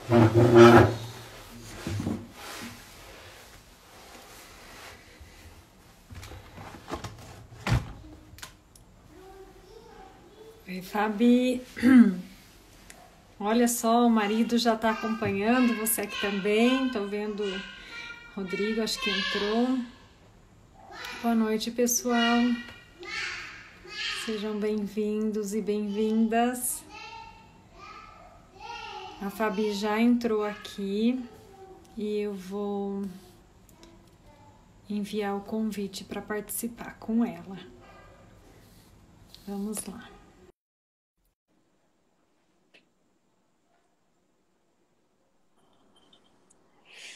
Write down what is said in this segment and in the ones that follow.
Oi, Fabi. Olha só, o marido já está acompanhando, você aqui também. Estou vendo o Rodrigo, acho que entrou. Boa noite, pessoal. Sejam bem-vindos e bem-vindas. A Fabi já entrou aqui e eu vou enviar o convite para participar com ela. Vamos lá.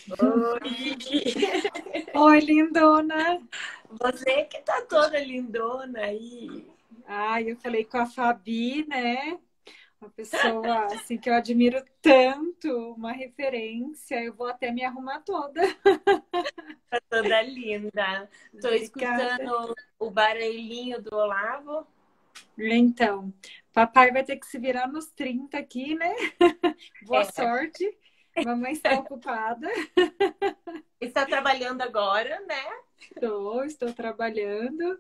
Oi! Oi, lindona! Você que tá toda lindona aí. Ai, eu falei com a Fabi, né? Uma pessoa assim que eu admiro tanto, uma referência. Eu vou até me arrumar toda. Tá toda linda. Tô Obrigada. escutando o barulhinho do Olavo. Então, papai vai ter que se virar nos 30 aqui, né? Boa É, sorte. Mamãe está ocupada. está trabalhando agora, né? Estou trabalhando.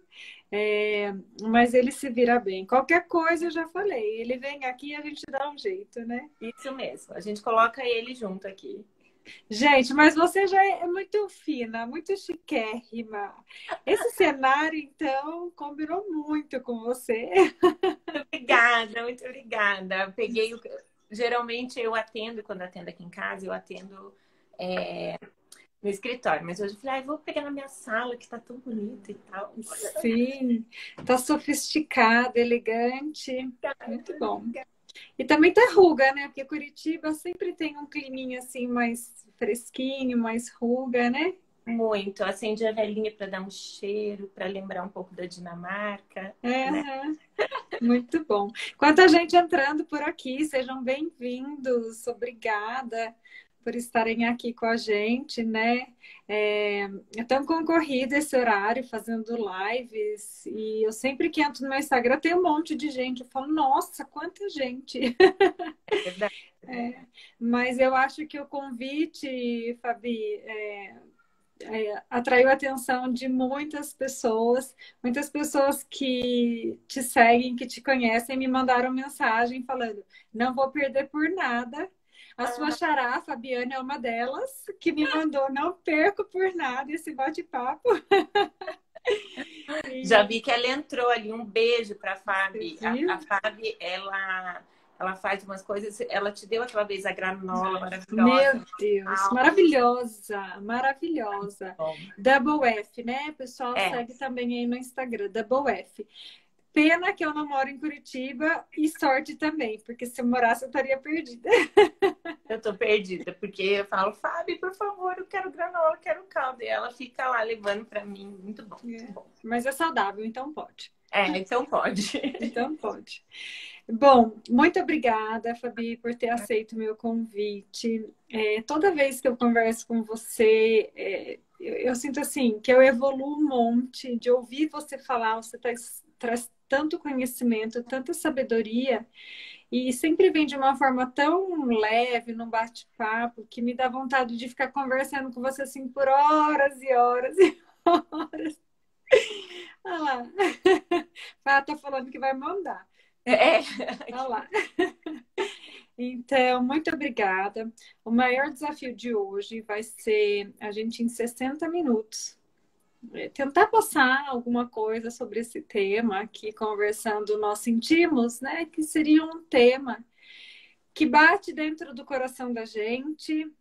Mas ele se vira bem. Qualquer coisa eu já falei. Ele vem aqui e a gente dá um jeito, né? Isso mesmo. A gente coloca ele junto aqui. Gente, mas você já é muito fina, muito chiquérrima. Esse cenário, então, combinou muito com você. Obrigada, muito obrigada. Peguei o... Geralmente eu atendo, quando atendo aqui em casa, eu atendo no escritório. Mas hoje eu falei, vou pegar na minha sala, que tá tão bonita e tal. Sim, tá sofisticada, elegante. Muito bom. E também tá ruga, né? Porque Curitiba sempre tem um climinha assim mais fresquinho, mais ruga, né? Muito. Acendi a velhinha para dar um cheiro, para lembrar um pouco da Dinamarca, né? Aham. Muito bom. Quanta gente entrando por aqui, sejam bem-vindos. Obrigada por estarem aqui com a gente, né? É tão concorrido esse horário, fazendo lives, e eu sempre que entro no meu Instagram tem um monte de gente. Eu falo, nossa, quanta gente! É verdade. Mas eu acho que o convite, Fabi, atraiu a atenção de muitas pessoas que te seguem, que te conhecem, me mandaram mensagem falando: não vou perder por nada. A sua xará, Fabiana, é uma delas, que me mandou: não perco por nada esse bate-papo. Já E vi que ela entrou ali. Um beijo para a você Fabi. A viu? Fabi, ela faz umas coisas. Ela te deu aquela vez a granola Meu maravilhosa. Deus, Ah, maravilhosa, maravilhosa. bom. Double F, né? O pessoal É, segue também aí no Instagram, Double F. Pena que eu não moro em Curitiba e sorte também, porque se eu morasse eu estaria perdida. eu tô perdida, porque eu falo, Fabi, por favor, eu quero granola, eu quero caldo. E ela fica lá levando para mim. Muito bom, muito bom. Mas é saudável, então pode. Então pode. Então pode. Bom, muito obrigada, Fabi, por ter aceito o meu convite. Toda vez que eu converso com você, eu sinto assim que eu evoluo um monte de ouvir você falar, você traz tanto conhecimento, tanta sabedoria, e sempre vem de uma forma tão leve, num bate-papo, que me dá vontade de ficar conversando com você assim por horas e horas e horas. Olha lá. Ah, tá falando que vai mandar. É. Olha lá. Então, muito obrigada. O maior desafio de hoje vai ser a gente, em 60 minutos, tentar passar alguma coisa sobre esse tema aqui, conversando, nós sentimos, né, que seria um tema que bate dentro do coração da gente.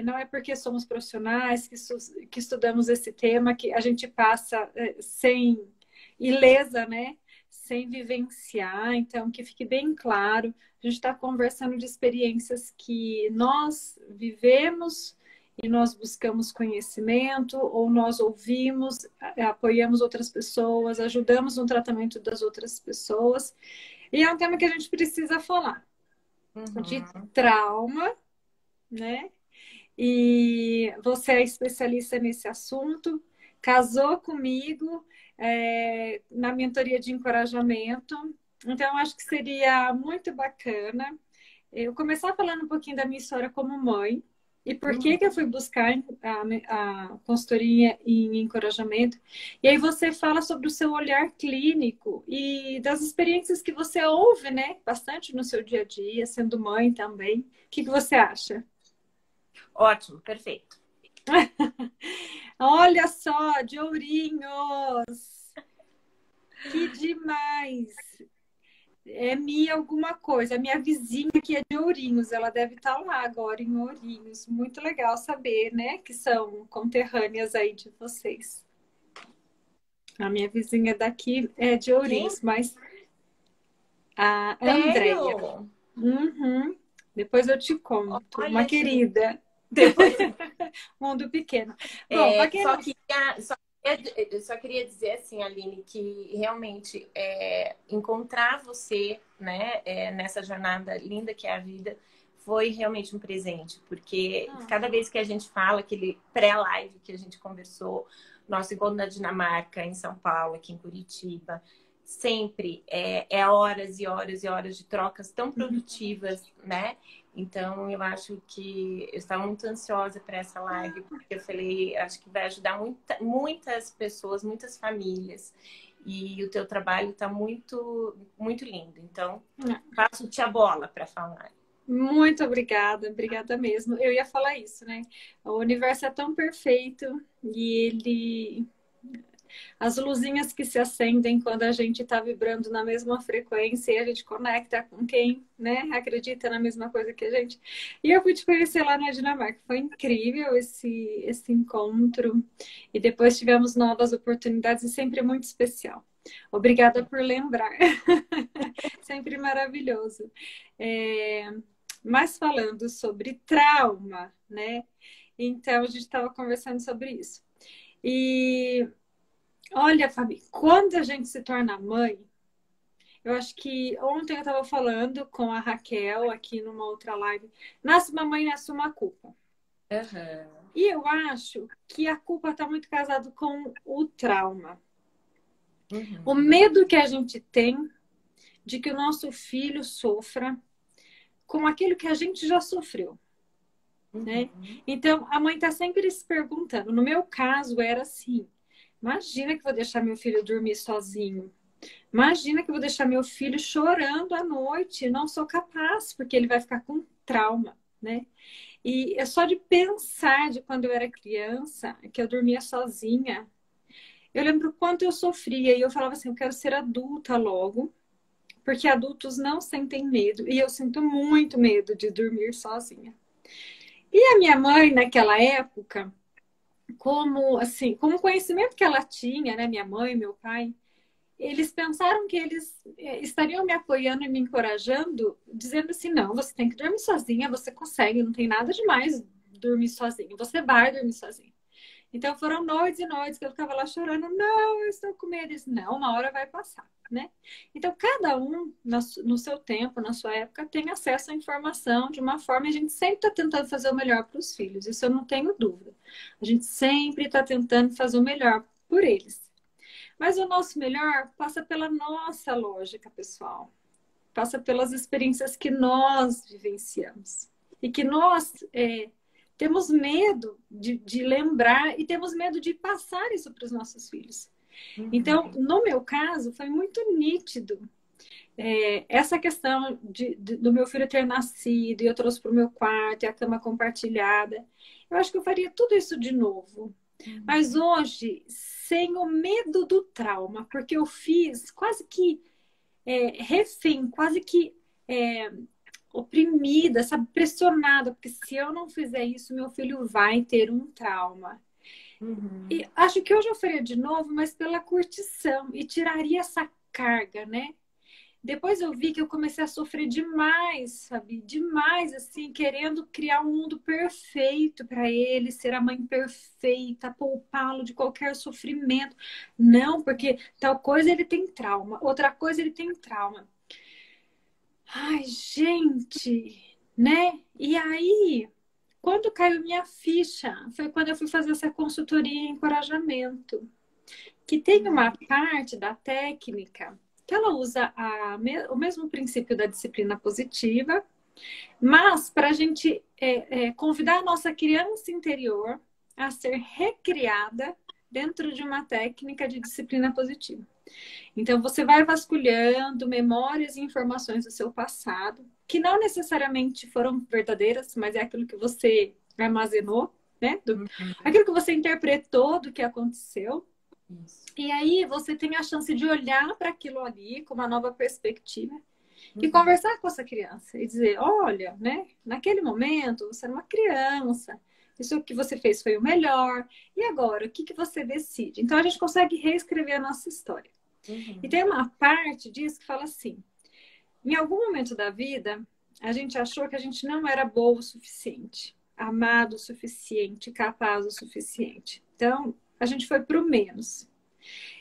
Não é porque somos profissionais que estudamos esse tema que a gente passa sem ilesa, né? Sem vivenciar. Então, que fique bem claro, a gente está conversando de experiências que nós vivemos e nós buscamos conhecimento, ou nós ouvimos, apoiamos outras pessoas, ajudamos no tratamento das outras pessoas. E é um tema que a gente precisa falar de Uhum. trauma, né? E você é especialista nesse assunto, casou comigo na mentoria de encorajamento. Então, acho que seria muito bacana eu começar falando um pouquinho da minha história como mãe e por que que eu fui buscar a consultoria em encorajamento. E aí você fala sobre o seu olhar clínico e das experiências que você ouve, né? Bastante no seu dia a dia, sendo mãe também. O que que você acha? Ótimo, perfeito. Olha só, de Ourinhos! Que demais! É minha alguma coisa. A minha vizinha que é de Ourinhos, ela deve estar lá agora em Ourinhos. Muito legal saber, né? Que são conterrâneas aí de vocês. A minha vizinha daqui é de Quem? Ourinhos, mas a Andréia. Sério? Uhum. Depois eu te conto. Uma Olha, gente, querida. depois Mundo pequeno. Bom, para quem só não... queria, só queria dizer assim, Aline, que realmente encontrar você, né, nessa jornada linda que é a vida, foi realmente um presente, porque cada vez que a gente fala, aquele pré-live que a gente conversou, nosso encontro na Dinamarca, em São Paulo, aqui em Curitiba, sempre é horas e horas e horas de trocas tão produtivas, né? Então, eu acho que eu estava muito ansiosa para essa live, porque eu falei, acho que vai ajudar muitas pessoas, muitas famílias. E o teu trabalho está muito, muito lindo. Então, passo-te a bola para falar. Muito obrigada, obrigada mesmo. Eu ia falar isso, né? O universo é tão perfeito e ele. As luzinhas que se acendem quando a gente está vibrando na mesma frequência e a gente conecta com quem, né, acredita na mesma coisa que a gente. E eu fui te conhecer lá na Dinamarca. Foi incrível esse encontro. E depois tivemos novas oportunidades e sempre muito especial. Obrigada por lembrar. Sempre maravilhoso. Mas falando sobre trauma, né? Então, a gente estava conversando sobre isso. E olha, Fabi, quando a gente se torna mãe, eu acho que ontem eu estava falando com a Raquel aqui numa outra live. Nasce uma mãe, nasce uma culpa. Uhum. E eu acho que a culpa está muito casada com o trauma. O Uhum. medo que a gente tem de que o nosso filho sofra com aquilo que a gente já sofreu, né? Uhum. Então, a mãe está sempre se perguntando. No meu caso, era assim: imagina que eu vou deixar meu filho dormir sozinho. Imagina que eu vou deixar meu filho chorando à noite. Não sou capaz, porque ele vai ficar com trauma, né? E é só de pensar de quando eu era criança, que eu dormia sozinha. Eu lembro o quanto eu sofria. E eu falava assim: eu quero ser adulta logo, porque adultos não sentem medo. E eu sinto muito medo de dormir sozinha. E a minha mãe, naquela época, como assim, como conhecimento que ela tinha, né, minha mãe, meu pai, eles pensaram que eles estariam me apoiando e me encorajando, dizendo assim, não, você tem que dormir sozinha, você consegue, não tem nada demais dormir sozinha, você vai dormir sozinha. Então foram noites e noites que eu ficava lá chorando, não, eu estou com medo. Eles, não, uma hora vai passar, né? Então cada um, no seu tempo, na sua época, tem acesso à informação de uma forma, e a gente sempre está tentando fazer o melhor para os filhos, isso eu não tenho dúvida. A gente sempre está tentando fazer o melhor por eles. Mas o nosso melhor passa pela nossa lógica, pessoal. Passa pelas experiências que nós vivenciamos. E que nós temos medo de lembrar e temos medo de passar isso para os nossos filhos. Então, no meu caso, foi muito nítido essa questão do meu filho ter nascido e eu trouxe para o meu quarto e a cama compartilhada. Eu acho que eu faria tudo isso de novo. Mas hoje, sem o medo do trauma, porque eu fiz quase que refém, quase que oprimida, sabe, pressionada, porque se eu não fizer isso, meu filho vai ter um trauma. Uhum. E acho que hoje eu faria de novo, mas pela curtição, e tiraria essa carga, né? Depois eu vi que eu comecei a sofrer demais, sabe? Demais, assim, querendo criar um mundo perfeito para ele, ser a mãe perfeita, poupá-lo de qualquer sofrimento. Não, porque tal coisa ele tem trauma, outra coisa ele tem trauma. Ai, gente, né? E aí, quando caiu minha ficha, foi quando eu fui fazer essa consultoria em encorajamento, que tem uma parte da técnica que ela usa o mesmo princípio da disciplina positiva, Mas para a gente convidar a nossa criança interior a ser recriada dentro de uma técnica de disciplina positiva. Então, você vai vasculhando memórias e informações do seu passado, que não necessariamente foram verdadeiras, mas é aquilo que você armazenou, né? Aquilo que você interpretou do que aconteceu. Isso. E aí você tem a chance de olhar para aquilo ali com uma nova perspectiva e conversar com essa criança e dizer, olha, né? Naquele momento você era uma criança, isso que você fez foi o melhor. E agora, o que que você decide? Então a gente consegue reescrever a nossa história. E tem uma parte disso que fala assim: em algum momento da vida, a gente achou que a gente não era boa o suficiente, amado o suficiente, capaz o suficiente. Então, a gente foi para o menos.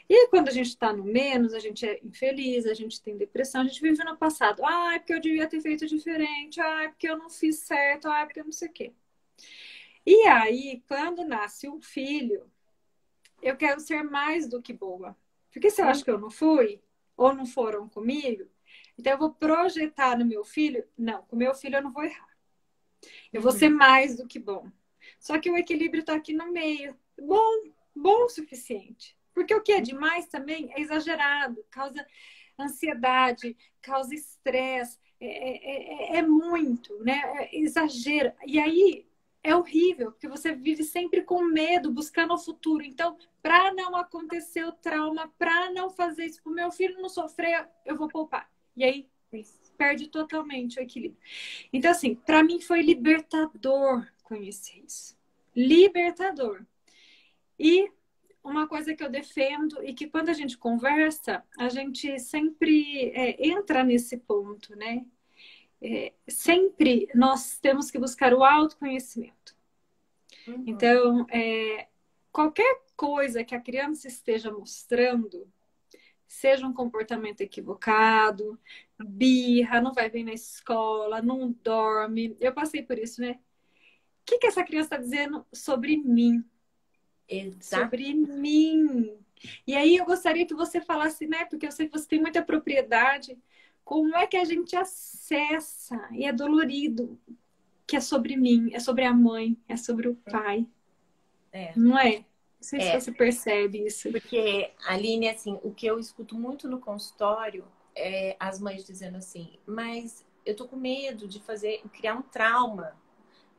E quando a gente está no menos, a gente é infeliz, a gente tem depressão, a gente vive no passado. Ah, é porque eu devia ter feito diferente. Ah, é porque eu não fiz certo. Ah, é porque eu não sei o quê. E aí, quando nasce um filho, eu quero ser mais do que boa. Porque se eu acho que eu não fui, ou não foram comigo, então eu vou projetar no meu filho, não, com o meu filho eu não vou errar. Eu vou ser mais do que bom. Só que o equilíbrio está aqui no meio. Bom o suficiente. Porque o que é demais também é exagerado, causa ansiedade, causa estresse, é muito, né? Exagera. E aí é horrível, porque você vive sempre com medo, buscando o futuro. Então, para não acontecer o trauma, para não fazer isso para o meu filho não sofrer, eu vou poupar. E aí perde totalmente o equilíbrio. Então, assim, para mim foi libertador conhecer isso. Libertador. E uma coisa que eu defendo e que quando a gente conversa, a gente sempre entra nesse ponto, né? Sempre nós temos que buscar o autoconhecimento. Então, qualquer coisa que a criança esteja mostrando, seja um comportamento equivocado, birra, não vai bem na escola, não dorme. Eu passei por isso, né? O que essa criança está dizendo sobre mim? Exato. Sobre mim. E aí eu gostaria que você falasse, né? Porque eu sei que você tem muita propriedade. Como é que a gente acessa? E é dolorido. Que é sobre mim, é sobre a mãe, é sobre o pai. Não é? Não sei se você percebe isso. Porque, Aline, assim, o que eu escuto muito no consultório é as mães dizendo assim, mas eu tô com medo de criar um trauma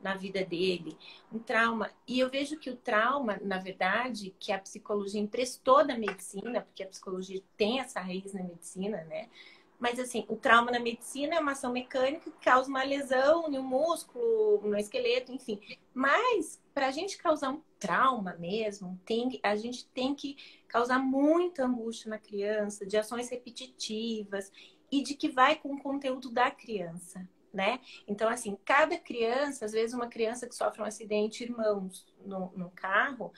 na vida dele, um trauma. E eu vejo que o trauma, na verdade, que a psicologia emprestou da medicina, porque a psicologia tem essa raiz na medicina, né? Mas, assim, o trauma na medicina é uma ação mecânica que causa uma lesão no músculo, no esqueleto, enfim. Mas, para a gente causar um trauma mesmo, a gente tem que causar muita angústia na criança, de ações repetitivas e de que vai com o conteúdo da criança, né? Então, assim, cada criança, às vezes uma criança que sofre um acidente, irmãos no carro,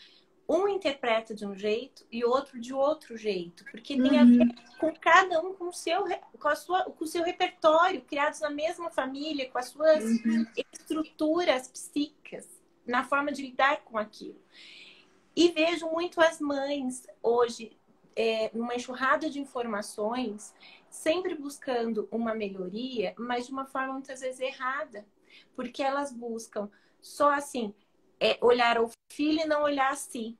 um interpreta de um jeito e outro de outro jeito, porque tem a ver com cada um com o seu repertório, criados na mesma família, com as suas estruturas psíquicas, na forma de lidar com aquilo. E vejo muito as mães hoje, numa enxurrada de informações, sempre buscando uma melhoria, mas de uma forma muitas vezes errada, porque elas buscam só assim, olhar ao filho e não olhar a si.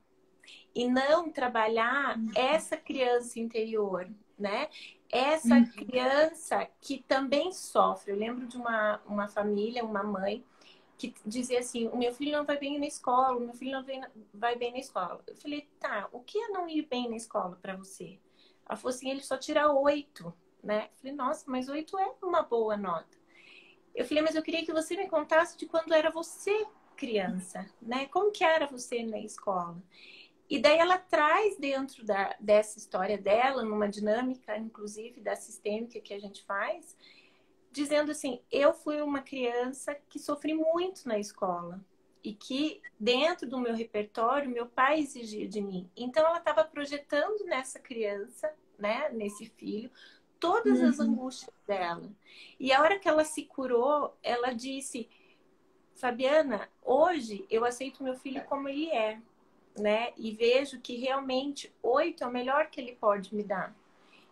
E não trabalhar essa criança interior, né? Essa criança que também sofre. Eu lembro de uma família, uma mãe, que dizia assim, o meu filho não vai bem na escola, o meu filho não vai bem na escola. Eu falei, tá, o que é não ir bem na escola para você? Ela falou assim, ele só tira 8, né? Eu falei, nossa, mas 8 é uma boa nota. Eu falei, mas eu queria que você me contasse de quando era você criança, né? Como que era você na escola? E daí ela traz dentro dessa história dela, numa dinâmica, inclusive, da sistêmica que a gente faz, dizendo assim, eu fui uma criança que sofri muito na escola. E que dentro do meu repertório, meu pai exigia de mim. Então ela estava projetando nessa criança, né, nesse filho, todas as angústias dela. E a hora que ela se curou, ela disse, Fabiana, hoje eu aceito meu filho como ele é. Né? E vejo que realmente 8 é o melhor que ele pode me dar.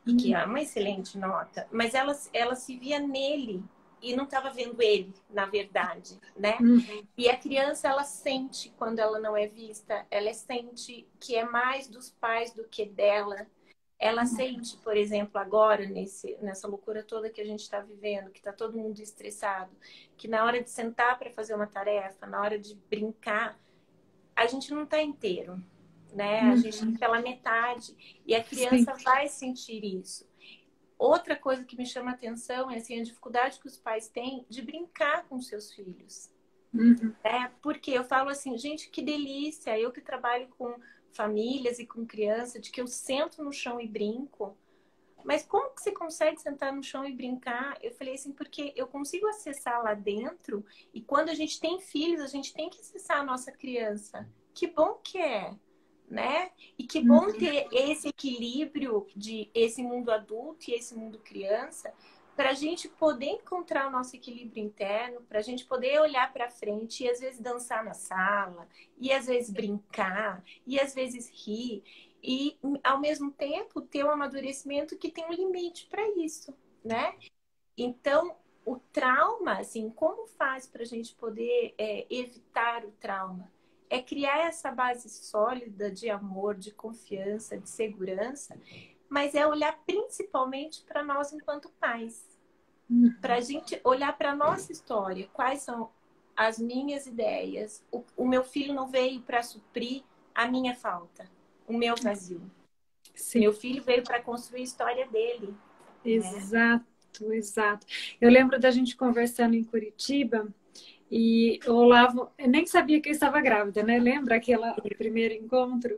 E que é uma excelente nota. Mas ela se via nele, e não estava vendo ele, na verdade, né? E a criança, ela sente quando ela não é vista, ela sente que é mais dos pais do que dela. Ela sente, por exemplo, agora, nessa loucura toda que a gente está vivendo, que está todo mundo estressado, que na hora de sentar para fazer uma tarefa, na hora de brincar, a gente não está inteiro, né? A gente está pela metade e a criança vai sentir isso. Outra coisa que me chama a atenção é assim, a dificuldade que os pais têm de brincar com seus filhos. Né? Porque eu falo assim, gente, que delícia, eu que trabalho com famílias e com crianças, de que eu sento no chão e brinco. Mas como que você consegue sentar no chão e brincar? Eu falei assim, porque eu consigo acessar lá dentro e quando a gente tem filhos, a gente tem que acessar a nossa criança. Que bom que é, né? E que bom ter esse equilíbrio de esse mundo adulto e esse mundo criança, para a gente poder encontrar o nosso equilíbrio interno, para a gente poder olhar para frente e às vezes dançar na sala, e às vezes brincar, e às vezes rir, e ao mesmo tempo ter um amadurecimento que tem um limite para isso, né? Então, o trauma, assim, como faz para a gente poder evitar o trauma? É criar essa base sólida de amor, de confiança, de segurança, mas é olhar principalmente para nós enquanto pais. Para a gente olhar para a nossa história, quais são as minhas ideias. O meu filho não veio para suprir a minha falta, o meu vazio. Meu filho veio para construir a história dele. Exato, né? Exato. Eu lembro da gente conversando em Curitiba e o Olavo, eu nem sabia que eu estava grávida, né? Lembra aquele primeiro encontro?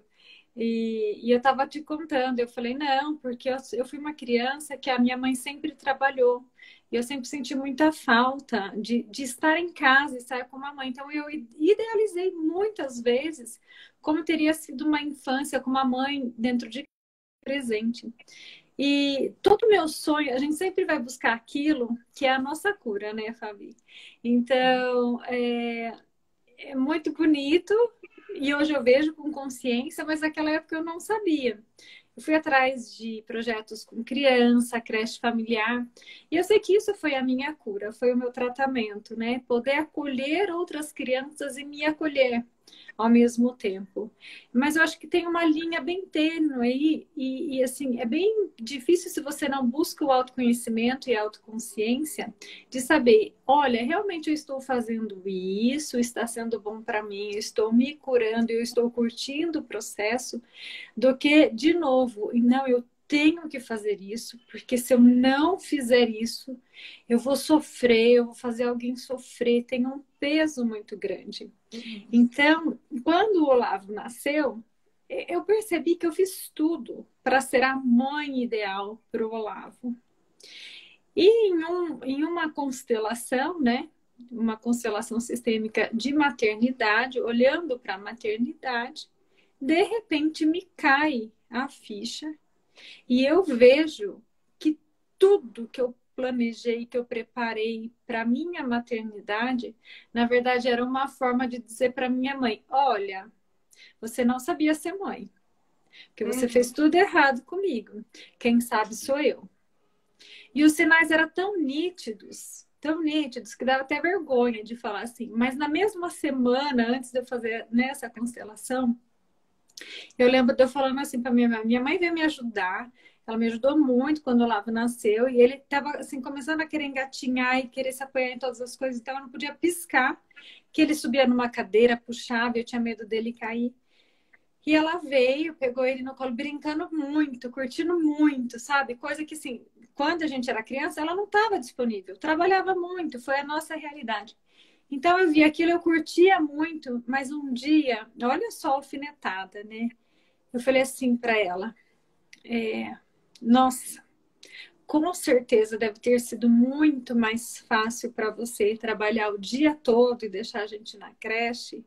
E eu estava te contando, eu falei, não, porque eu fui uma criança que a minha mãe sempre trabalhou. E eu sempre senti muita falta de estar em casa e estar com a mãe. Então, eu idealizei muitas vezes como teria sido uma infância com uma mãe dentro de presente. E todo meu sonho, a gente sempre vai buscar aquilo que é a nossa cura, né, Fabi? Então, é muito bonito e hoje eu vejo com consciência, mas naquela época eu não sabia. Eu fui atrás de projetos com criança, creche familiar, e eu sei que isso foi a minha cura, foi o meu tratamento, né? Poder acolher outras crianças e me acolher ao mesmo tempo. Mas eu acho que tem uma linha bem tênue aí, e assim, é bem difícil se você não busca o autoconhecimento e a autoconsciência de saber, olha, realmente eu estou fazendo isso, está sendo bom para mim, eu estou me curando, eu estou curtindo o processo, do que, de novo, não, eu tenho que fazer isso, porque se eu não fizer isso, eu vou sofrer, eu vou fazer alguém sofrer, tem um peso muito grande. Então, quando o Olavo nasceu, eu percebi que eu fiz tudo para ser a mãe ideal para o Olavo. E em uma constelação, né? Uma constelação sistêmica de maternidade, olhando para a maternidade, de repente me cai a ficha e eu vejo que tudo que eu planejei, que eu preparei para minha maternidade, na verdade era uma forma de dizer para minha mãe: olha, você não sabia ser mãe, porque você fez tudo errado comigo. Quem sabe sou eu. E os sinais eram tão nítidos, que dava até vergonha de falar assim. Mas na mesma semana, antes de eu fazer nessa constelação, eu lembro de eu falando assim para minha mãe veio me ajudar, ela me ajudou muito quando o Olavo nasceu, e ele estava assim, começando a querer engatinhar e querer se apoiar em todas as coisas, então eu não podia piscar, que ele subia numa cadeira, puxava, eu tinha medo dele cair. E ela veio, pegou ele no colo, brincando muito, curtindo muito, sabe? Coisa que, assim, quando a gente era criança, ela não estava disponível, trabalhava muito, foi a nossa realidade. Então eu vi aquilo, eu curtia muito, mas um dia, olha só a alfinetada, né? Eu falei assim para ela, nossa, com certeza deve ter sido muito mais fácil para você trabalhar o dia todo e deixar a gente na creche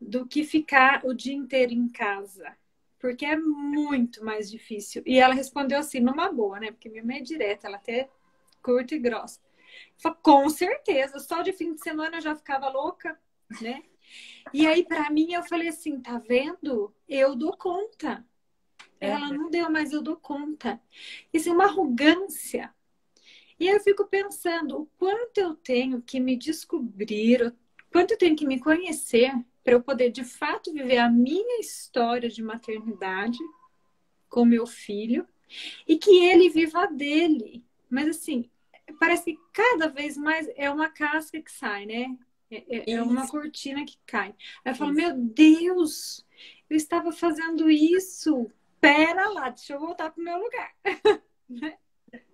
do que ficar o dia inteiro em casa, porque é muito mais difícil. E ela respondeu assim, numa boa, né? Porque minha mãe é direta, ela até curta e grossa. Falei, com certeza, só de fim de semana eu já ficava louca, né? E aí, para mim, eu falei assim, tá vendo? Eu dou conta. Ela não deu, mas eu dou conta. Isso é uma arrogância. E aí eu fico pensando o quanto eu tenho que me descobrir, o quanto eu tenho que me conhecer para eu poder de fato viver a minha história de maternidade com meu filho e que ele viva a dele. Mas assim, parece que cada vez mais é uma casca que sai, né? É uma Isso, cortina que cai. Aí eu falo, isso. meu Deus, eu estava fazendo isso. Pera lá, deixa eu voltar para o meu lugar.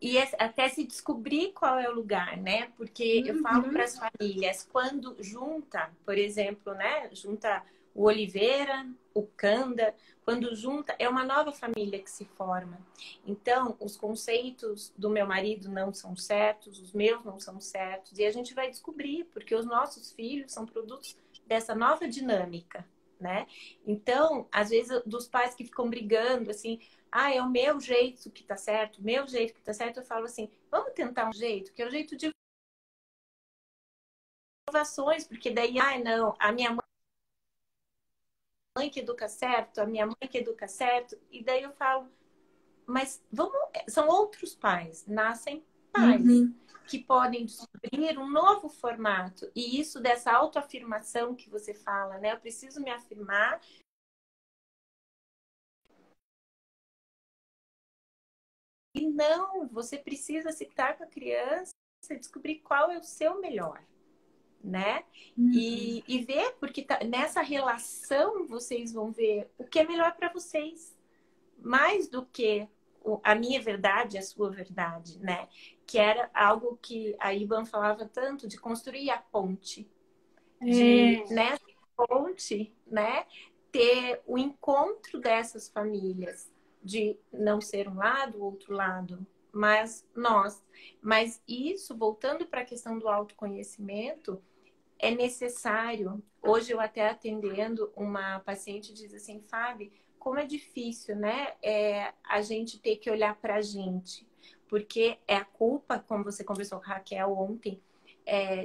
E até se descobrir qual é o lugar, né? Porque eu falo para Uhum, as famílias, quando junta, por exemplo, né? Junta o Oliveira, o Canda, quando junta, é uma nova família que se forma. Então, os conceitos do meu marido não são certos, os meus não são certos, e a gente vai descobrir, porque os nossos filhos são produtos dessa nova dinâmica, né? Então, às vezes, dos pais que ficam brigando, assim, ah, é o meu jeito que tá certo, o meu jeito que tá certo, eu falo assim, vamos tentar um jeito, que é o jeito de inovações, porque daí, ai, não, a minha mãe que educa certo, a minha mãe que educa certo, e daí eu falo, mas vamos, são outros pais, nascem pais uhum. que podem descobrir um novo formato, e isso dessa autoafirmação que você fala, né? Eu preciso me afirmar. E não, você precisa sentar com a criança e descobrir qual é o seu melhor, né? Uhum. E ver, porque nessa relação vocês vão ver o que é melhor para vocês, mais do que a minha verdade, a sua verdade, né? Que era algo que a Iban falava tanto de construir a ponte, de É, nessa ponte, né? Ter o encontro dessas famílias, de não ser um lado, outro lado, mas nós. Mas isso, voltando para a questão do autoconhecimento, é necessário. Hoje eu até atendendo uma paciente diz assim, Fábio, como é difícil, né? A gente ter que olhar para a gente, porque é a culpa, como você conversou com a Raquel ontem,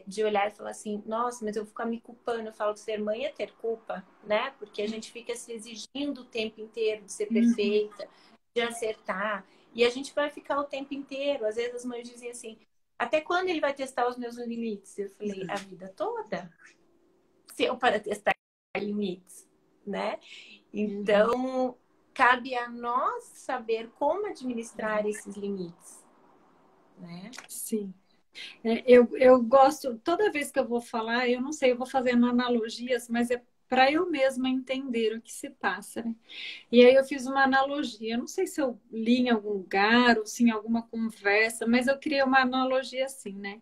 de olhar e falar assim, nossa, mas eu vou ficar me culpando. Eu falo que ser mãe é ter culpa, né? Porque a gente fica se exigindo o tempo inteiro de ser uhum. perfeita, de acertar, e a gente vai ficar o tempo inteiro. Às vezes as mães dizem assim, até quando ele vai testar os meus limites? Eu falei, a vida toda. Se eu para testar limites, né? Uhum. Então, cabe a nós saber como administrar esses limites, né? Sim. Eu gosto, toda vez que eu vou falar, eu não sei, eu vou fazendo analogias, mas é para eu mesma entender o que se passa, né? E aí eu fiz uma analogia, eu não sei se eu li em algum lugar ou se em alguma conversa, mas eu criei uma analogia assim, né?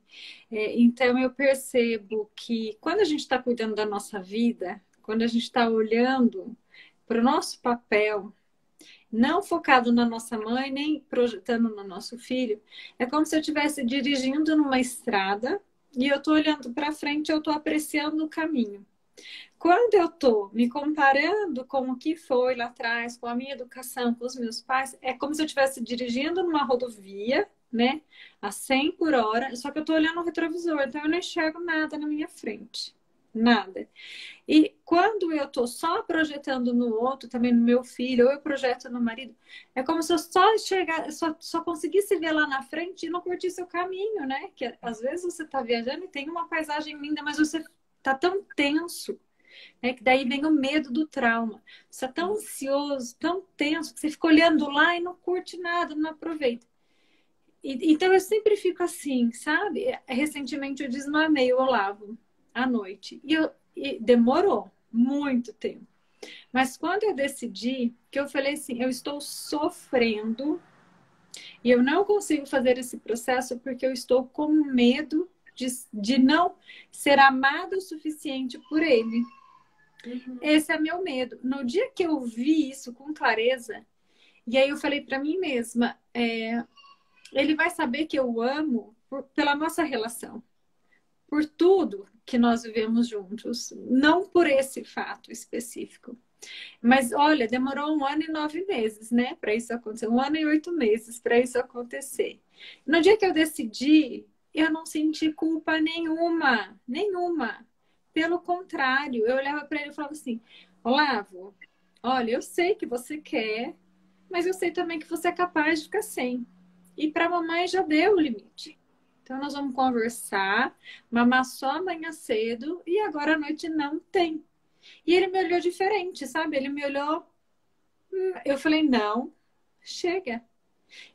Então eu percebo que quando a gente está cuidando da nossa vida, quando a gente está olhando para o nosso papel, não focado na nossa mãe, nem projetando no nosso filho. É como se eu estivesse dirigindo numa estrada e eu estou olhando para frente, eu estou apreciando o caminho. Quando eu estou me comparando com o que foi lá atrás, com a minha educação, com os meus pais, é como se eu estivesse dirigindo numa rodovia, né, a 100 por hora, só que eu estou olhando no retrovisor, então eu não enxergo nada na minha frente. Nada. E quando eu estou só projetando no outro, também no meu filho, ou eu projeto no marido, é como se eu só enxergar, só conseguisse ver lá na frente e não curtisse o caminho, né? Que às vezes você está viajando e tem uma paisagem linda, mas você está tão tenso, né? Que daí vem o medo do trauma. Você está tão ansioso, tão tenso, que você fica olhando lá e não curte nada, não aproveita. Então eu sempre fico assim, sabe? Recentemente eu desmamei o Olavo à noite. E demorou muito tempo. Mas quando eu decidi, que eu falei assim, eu estou sofrendo e eu não consigo fazer esse processo porque eu estou com medo de não ser amada o suficiente por ele. Uhum. Esse é meu medo. No dia que eu vi isso com clareza, e aí eu falei para mim mesma, ele vai saber que eu amo pela nossa relação, por tudo que nós vivemos juntos, não por esse fato específico. Mas olha, demorou 1 ano e 9 meses, né, para isso acontecer, 1 ano e 8 meses para isso acontecer. No dia que eu decidi, eu não senti culpa nenhuma, nenhuma. Pelo contrário, eu olhava para ele e falava assim: Olavo, olha, eu sei que você quer, mas eu sei também que você é capaz de ficar sem. E para a mamãe já deu o limite. Então, nós vamos conversar, mamar só amanhã cedo e agora à noite não tem. E ele me olhou diferente, sabe? Ele me olhou, eu falei, não, chega.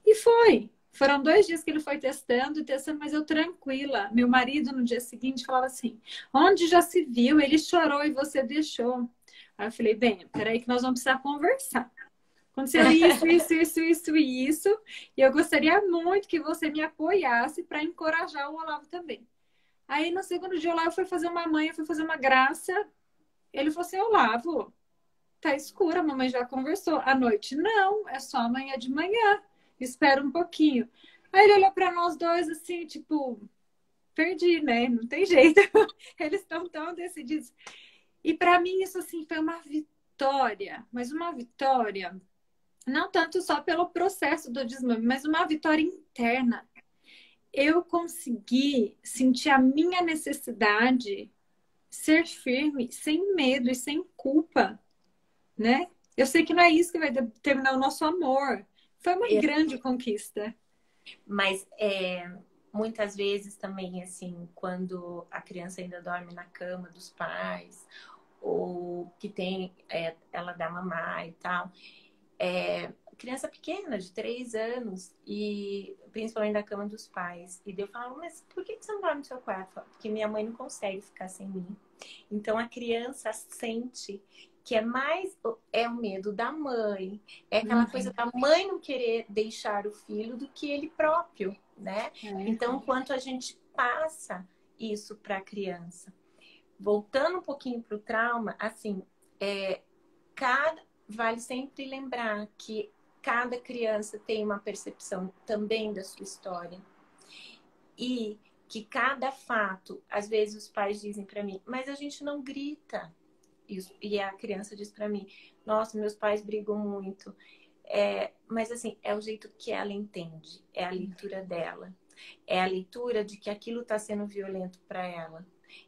E foi. Foram 2 dias que ele foi testando, testando, mas eu tranquila. Meu marido, no dia seguinte, falava assim, onde já se viu? Ele chorou e você deixou. Aí eu falei, bem, peraí que nós vamos precisar conversar. Aconteceu isso. E eu gostaria muito que você me apoiasse para encorajar o Olavo também. Aí no segundo dia, o Olavo foi fazer uma manha, foi fazer uma graça. Ele falou assim, Olavo, tá escuro, a mamãe já conversou. À noite, não, é só amanhã de manhã. Espera um pouquinho. Aí ele olhou para nós dois assim, tipo, perdi, né? Não tem jeito. Eles estão tão decididos. E para mim isso assim foi uma vitória, mas uma vitória não tanto só pelo processo do desmame, mas uma vitória interna. Eu consegui sentir a minha necessidade ser firme, sem medo e sem culpa, né? Eu sei que não é isso que vai determinar o nosso amor. Foi uma grande conquista. Mas muitas vezes também, assim, quando a criança ainda dorme na cama dos pais, ou que tem, ela dá mamar e tal, criança pequena, de 3 anos, e principalmente na cama dos pais. E daí eu falo, mas por que você não dorme no seu quarto? Porque minha mãe não consegue ficar sem mim. Então a criança sente que é o medo da mãe, é aquela coisa da mãe não querer deixar o filho do que ele próprio, né? Então, quanto a gente passa isso para a criança. Voltando um pouquinho para o trauma, assim, vale sempre lembrar que cada criança tem uma percepção também da sua história. E que cada fato, às vezes os pais dizem para mim, mas a gente não grita. E a criança diz para mim, nossa, meus pais brigam muito. Mas assim, é o jeito que ela entende, é a leitura dela. É a leitura de que aquilo está sendo violento para ela.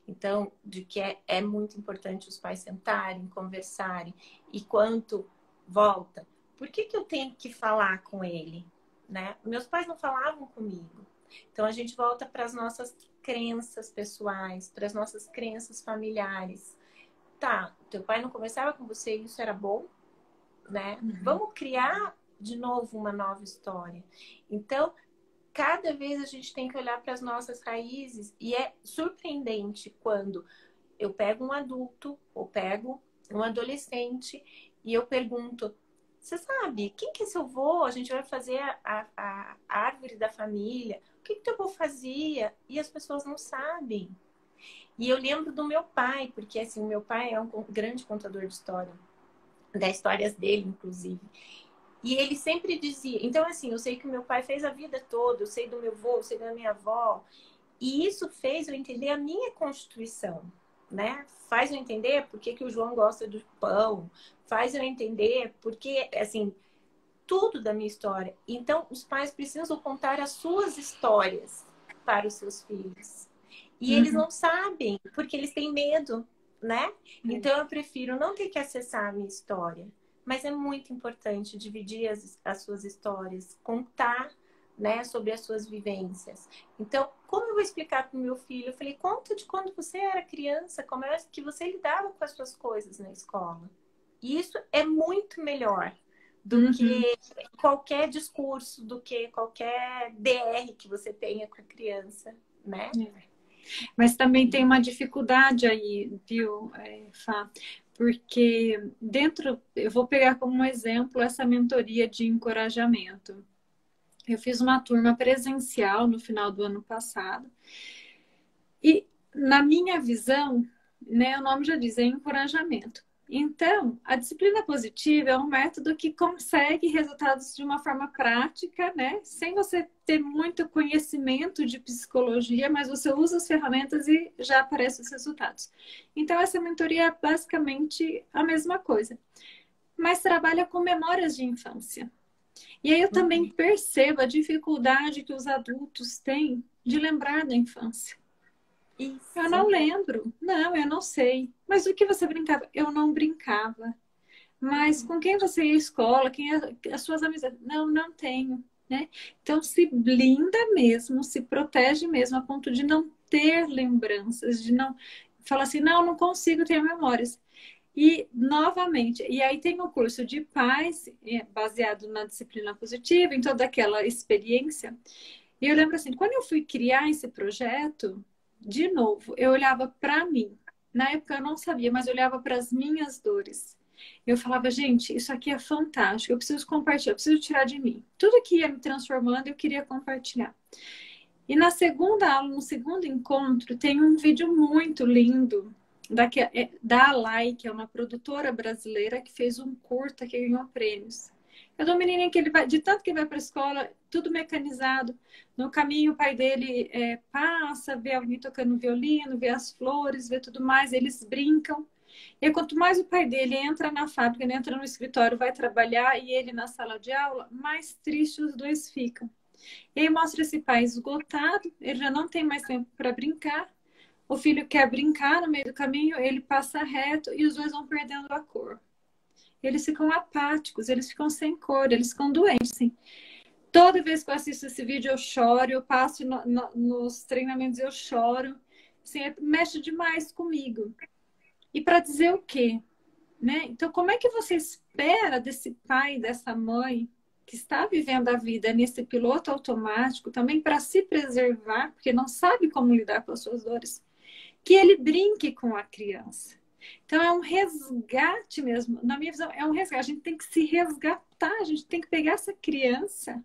Então, de que é muito importante os pais sentarem, conversarem. E quanto volta, por que eu tenho que falar com ele? Né? Meus pais não falavam comigo. Então, a gente volta para as nossas crenças pessoais, para as nossas crenças familiares. Tá, teu pai não conversava com você e isso era bom? Né? Vamos criar de novo uma nova história. Então, cada vez a gente tem que olhar para as nossas raízes e é surpreendente quando eu pego um adulto ou pego um adolescente e eu pergunto, você sabe, quem que é seu avô? A gente vai fazer a árvore da família. O que teu avô fazia? E as pessoas não sabem. E eu lembro do meu pai, porque assim, o meu pai é um grande contador de história, das histórias dele, inclusive. E ele sempre dizia... Então, assim, eu sei que o meu pai fez a vida toda, eu sei do meu avô, eu sei da minha avó. E isso fez eu entender a minha constituição, né? Faz eu entender por que o João gosta do pão. Faz eu entender porque, assim, tudo da minha história. Então, os pais precisam contar as suas histórias para os seus filhos. E eles não sabem, porque eles têm medo, né? Então, eu prefiro não ter que acessar a minha história. Mas é muito importante dividir as suas histórias, contar, né, sobre as suas vivências. Então, como eu vou explicar para o meu filho? Eu falei, conta de quando você era criança, como é que você lidava com as suas coisas na escola. E isso é muito melhor do que qualquer discurso, do que qualquer DR que você tenha com a criança, né? Mas também tem uma dificuldade aí, viu, Fá? Porque eu vou pegar como exemplo essa mentoria de encorajamento. Eu fiz uma turma presencial no final do ano passado e, na minha visão, né, o nome já diz, é encorajamento. Então, a disciplina positiva é um método que consegue resultados de uma forma prática, né? Sem você ter muito conhecimento de psicologia, mas você usa as ferramentas e já aparecem os resultados. Então, essa mentoria é basicamente a mesma coisa, mas trabalha com memórias de infância. E aí eu também percebo a dificuldade que os adultos têm de lembrar da infância. Isso. Eu não lembro. Não, eu não sei. Mas o que você brincava? Eu não brincava. Mas com quem você ia à escola? Quem as suas amizades? Não, não tenho. né? Então se blinda mesmo, se protege mesmo a ponto de não ter lembranças, de não falar assim, não, não consigo ter memórias. E, novamente, e aí tem o curso de paz, baseado na disciplina positiva, em toda aquela experiência. E eu lembro assim, quando eu fui criar esse projeto, de novo, eu olhava para mim. Na época eu não sabia, mas eu olhava para as minhas dores. Eu falava, gente, isso aqui é fantástico, eu preciso compartilhar, eu preciso tirar de mim. Tudo que ia me transformando, eu queria compartilhar. E na segunda aula, no segundo encontro, tem um vídeo muito lindo da Alai, que é uma produtora brasileira que fez um curta que ganhou prêmios. É do menininho que ele vai, de tanto que vai para a escola, tudo mecanizado. No caminho, o pai dele passa, vê alguém tocando violino, vê as flores, vê tudo mais, eles brincam. E aí, quanto mais o pai dele entra na fábrica, ele entra no escritório, vai trabalhar, e ele na sala de aula, mais triste os dois ficam. E aí mostra esse pai esgotado, ele já não tem mais tempo para brincar. O filho quer brincar no meio do caminho, ele passa reto e os dois vão perdendo a cor. Eles ficam apáticos, eles ficam sem cor, eles ficam doentes. Assim. Toda vez que eu assisto esse vídeo, eu choro, eu passo nos treinamentos, eu choro. Assim, mexe demais comigo. E para dizer o quê? Né? Então, como é que você espera desse pai, dessa mãe, que está vivendo a vida nesse piloto automático, também para se preservar, porque não sabe como lidar com as suas dores, que ele brinque com a criança? Então, é um resgate mesmo. Na minha visão, é um resgate. A gente tem que se resgatar, a gente tem que pegar essa criança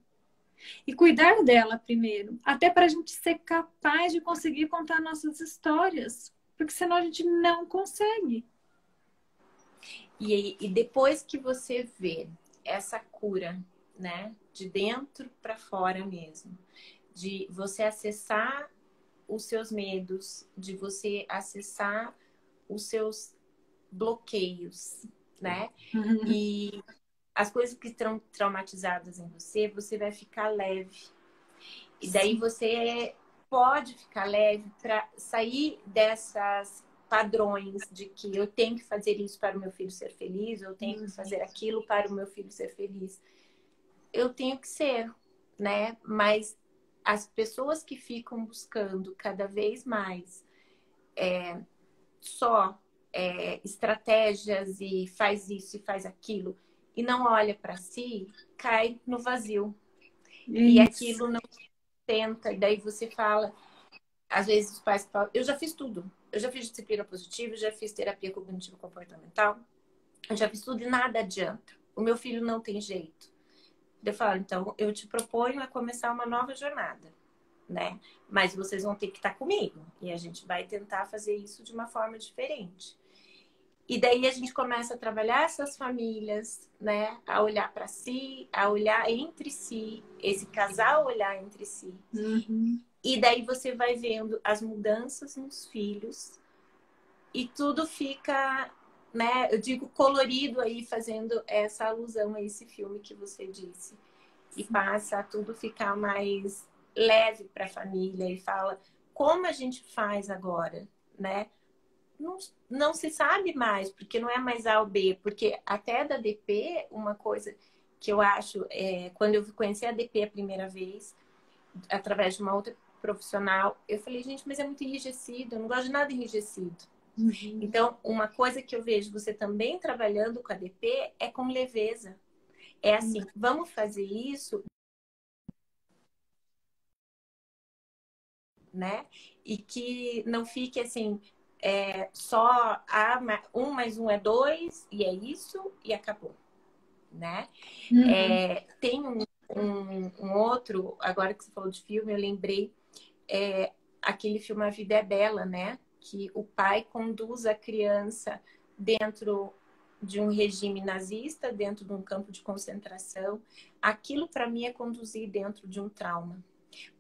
e cuidar dela primeiro, até para a gente ser capaz de conseguir contar nossas histórias, porque senão a gente não consegue. E depois que você vê essa cura, né, de dentro para fora mesmo, de você acessar os seus medos, de você acessar os seus bloqueios, né? Uhum. E as coisas que estão traumatizadas em você, você vai ficar leve. E daí Sim. você pode ficar leve para sair dessas padrões de que eu tenho que fazer isso para o meu filho ser feliz, eu tenho que fazer aquilo para o meu filho ser feliz. Eu tenho que ser, né? Mas as pessoas que ficam buscando cada vez mais só estratégias e faz isso e faz aquilo e não olha para si, cai no vazio. E Isso. aquilo não tenta, e daí você fala, às vezes os pais falam, eu já fiz tudo. Eu já fiz disciplina positiva, já fiz terapia cognitivo comportamental, eu já fiz tudo e nada adianta. O meu filho não tem jeito. Eu falo, então eu te proponho a começar uma nova jornada, né? Mas vocês vão ter que estar comigo e a gente vai tentar fazer isso de uma forma diferente. E daí a gente começa a trabalhar essas famílias, né? A olhar para si, a olhar entre si, esse casal olhar entre si. Uhum. E daí você vai vendo as mudanças nos filhos e tudo fica, né? Eu digo colorido aí, fazendo essa alusão a esse filme que você disse. E passa a tudo ficar mais leve para a família e fala como a gente faz agora, né? Não se sabe mais, porque não é mais A ou B, porque até da DP, uma coisa que eu acho, quando eu conheci a DP a primeira vez, através de uma outra profissional, eu falei, gente, mas é muito enrijecido, eu não gosto de nada enrijecido. Uhum. Então, uma coisa que eu vejo você também trabalhando com a DP é com leveza. É assim, vamos fazer isso, né? E que não fique assim, só um mais um é dois, e é isso, e acabou, né? Uhum. Tem um outro, agora que você falou de filme, eu lembrei, aquele filme A Vida é Bela, né? Que o pai conduz a criança dentro de um regime nazista, dentro de um campo de concentração. Aquilo, para mim, é conduzir dentro de um trauma.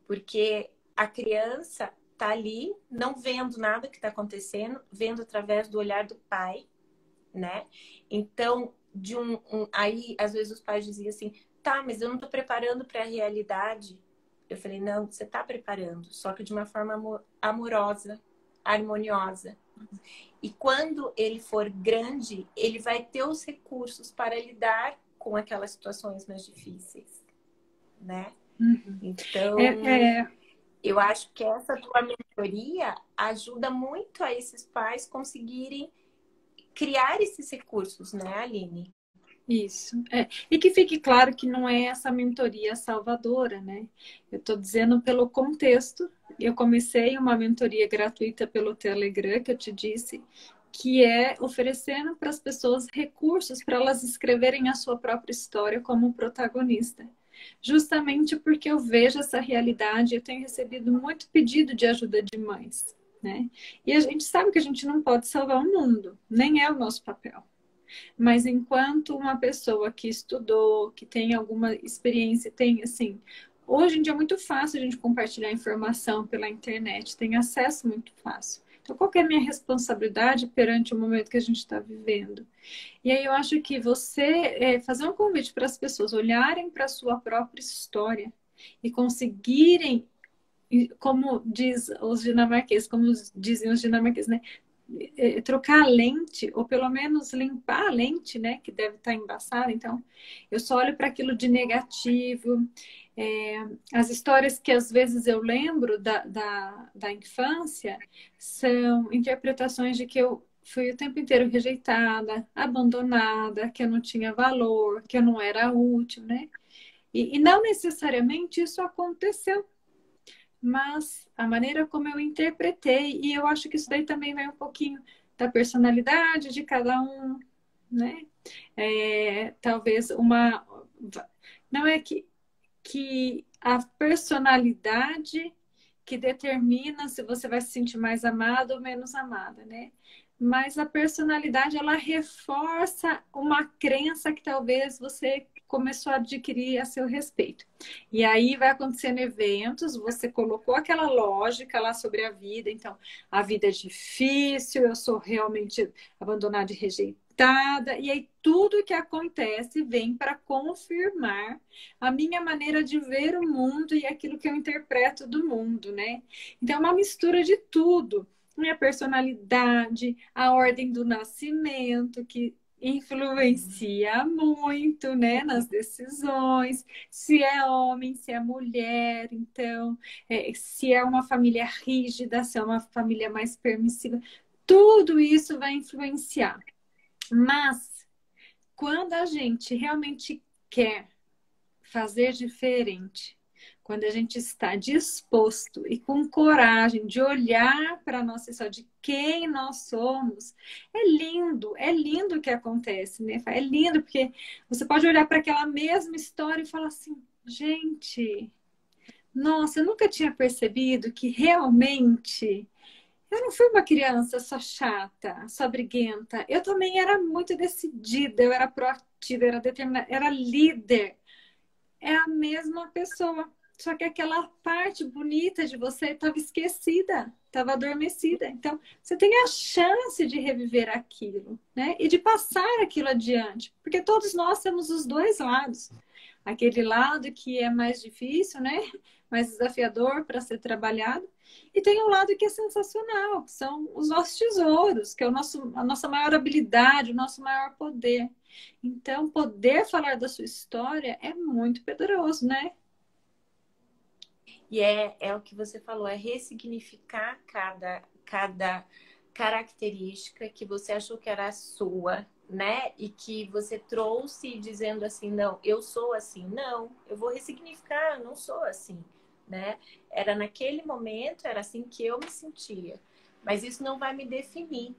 Porque a criança tá ali, não vendo nada que está acontecendo, vendo através do olhar do pai, né? Então, aí, às vezes, os pais diziam assim, tá, mas eu não estou preparando para a realidade. Eu falei, não, você está preparando, só que de uma forma amorosa, harmoniosa. E quando ele for grande, ele vai ter os recursos para lidar com aquelas situações mais difíceis. né? Uhum. Então, É, eu acho que essa tua mentoria ajuda muito a esses pais conseguirem criar esses recursos, né, Aline? isso. E que fique claro que não é essa mentoria salvadora, né? Eu estou dizendo pelo contexto. Eu comecei uma mentoria gratuita pelo Telegram, que eu te disse, que é oferecendo para as pessoas recursos para elas escreverem a sua própria história como protagonista. Justamente porque eu vejo essa realidade, eu tenho recebido muito pedido de ajuda de mães, né? E a gente sabe que a gente não pode salvar o mundo, nem é o nosso papel. Mas enquanto uma pessoa que estudou, que tem alguma experiência, tem assim, hoje em dia é muito fácil a gente compartilhar informação pela internet, tem acesso muito fácil. Então, qual que é a minha responsabilidade perante o momento que a gente está vivendo? E aí eu acho que você fazer um convite para as pessoas olharem para a sua própria história e conseguirem, como diz os dinamarqueses, como dizem os dinamarqueses, né? Trocar a lente, ou pelo menos limpar a lente, né? Que deve estar embaçada. Então, eu só olho para aquilo de negativo. As histórias que às vezes eu lembro da infância são interpretações de que eu fui o tempo inteiro rejeitada, abandonada, que eu não tinha valor, que eu não era útil, né? E não necessariamente isso aconteceu, mas a maneira como eu interpretei, e eu acho que isso daí também vai um pouquinho da personalidade de cada um, né? Talvez uma. Não é que a personalidade que determina se você vai se sentir mais amada ou menos amada, né? Mas a personalidade, ela reforça uma crença que talvez você começou a adquirir a seu respeito. E aí vai acontecendo eventos, você colocou aquela lógica lá sobre a vida, então, a vida é difícil, eu sou realmente abandonada e rejeitada, e aí tudo que acontece vem para confirmar a minha maneira de ver o mundo e aquilo que eu interpreto do mundo, né? Então, é uma mistura de tudo. Minha personalidade, a ordem do nascimento, que influencia muito, né, nas decisões, se é homem, se é mulher, então, se é uma família rígida, se é uma família mais permissiva, tudo isso vai influenciar. Mas, quando a gente realmente quer fazer diferente, quando a gente está disposto e com coragem de olhar para a nossa história, de quem nós somos, é lindo o que acontece, né? É lindo porque você pode olhar para aquela mesma história e falar assim, gente, nossa, eu nunca tinha percebido que realmente eu não fui uma criança só chata, só briguenta. Eu também era muito decidida, eu era proativa, eu era determinada, era líder. É a mesma pessoa. Só que aquela parte bonita de você estava esquecida, estava adormecida. Então, você tem a chance de reviver aquilo, né? E de passar aquilo adiante. Porque todos nós temos os dois lados. Aquele lado que é mais difícil, né? Mais desafiador para ser trabalhado. E tem um lado que é sensacional, que são os nossos tesouros, que é a nossa maior habilidade, o nosso maior poder. Então, poder falar da sua história é muito poderoso, né? E é o que você falou, é ressignificar cada característica que você achou que era sua, né? E que você trouxe dizendo assim, não, eu sou assim. Não, eu vou ressignificar, eu não sou assim, né? Era naquele momento, era assim que eu me sentia. Mas isso não vai me definir,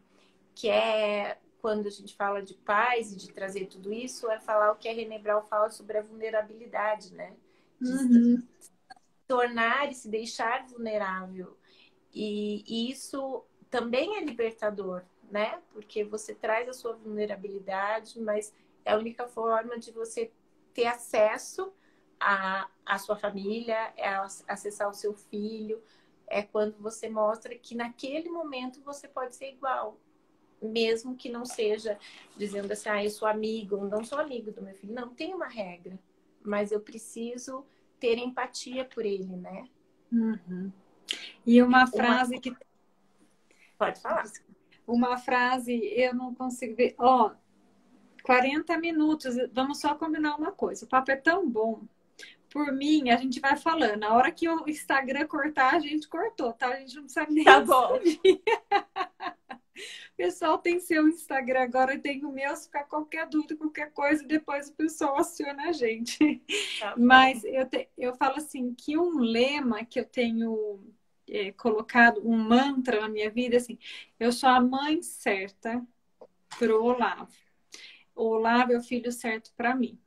que é quando a gente fala de paz e de trazer tudo isso, é falar o que a René Brown fala sobre a vulnerabilidade, né? De Uhum. tornar e se deixar vulnerável. E isso também é libertador, né? Porque você traz a sua vulnerabilidade, mas é a única forma de você ter acesso à sua família, é acessar o seu filho. É quando você mostra que naquele momento você pode ser igual, mesmo que não seja dizendo assim, eu sou amigo, não sou amigo do meu filho. Não, tem uma regra, mas eu preciso ter empatia por ele, né? Uhum. E uma Uma... frase que. Pode falar. Uma frase, eu não consigo ver. Ó, 40 minutos, vamos só combinar uma coisa. O papo é tão bom. por mim, a gente vai falando. A hora que o Instagram cortar, a gente cortou, tá? A gente não sabe nem Tá bom. o pessoal tem seu Instagram agora, eu tenho o meu, se ficar qualquer dúvida, qualquer coisa, depois o pessoal aciona a gente. Tá bom. Mas eu falo assim, que um lema que eu tenho colocado, um mantra na minha vida, assim, eu sou a mãe certa pro Olavo. O Olavo é o filho certo para mim,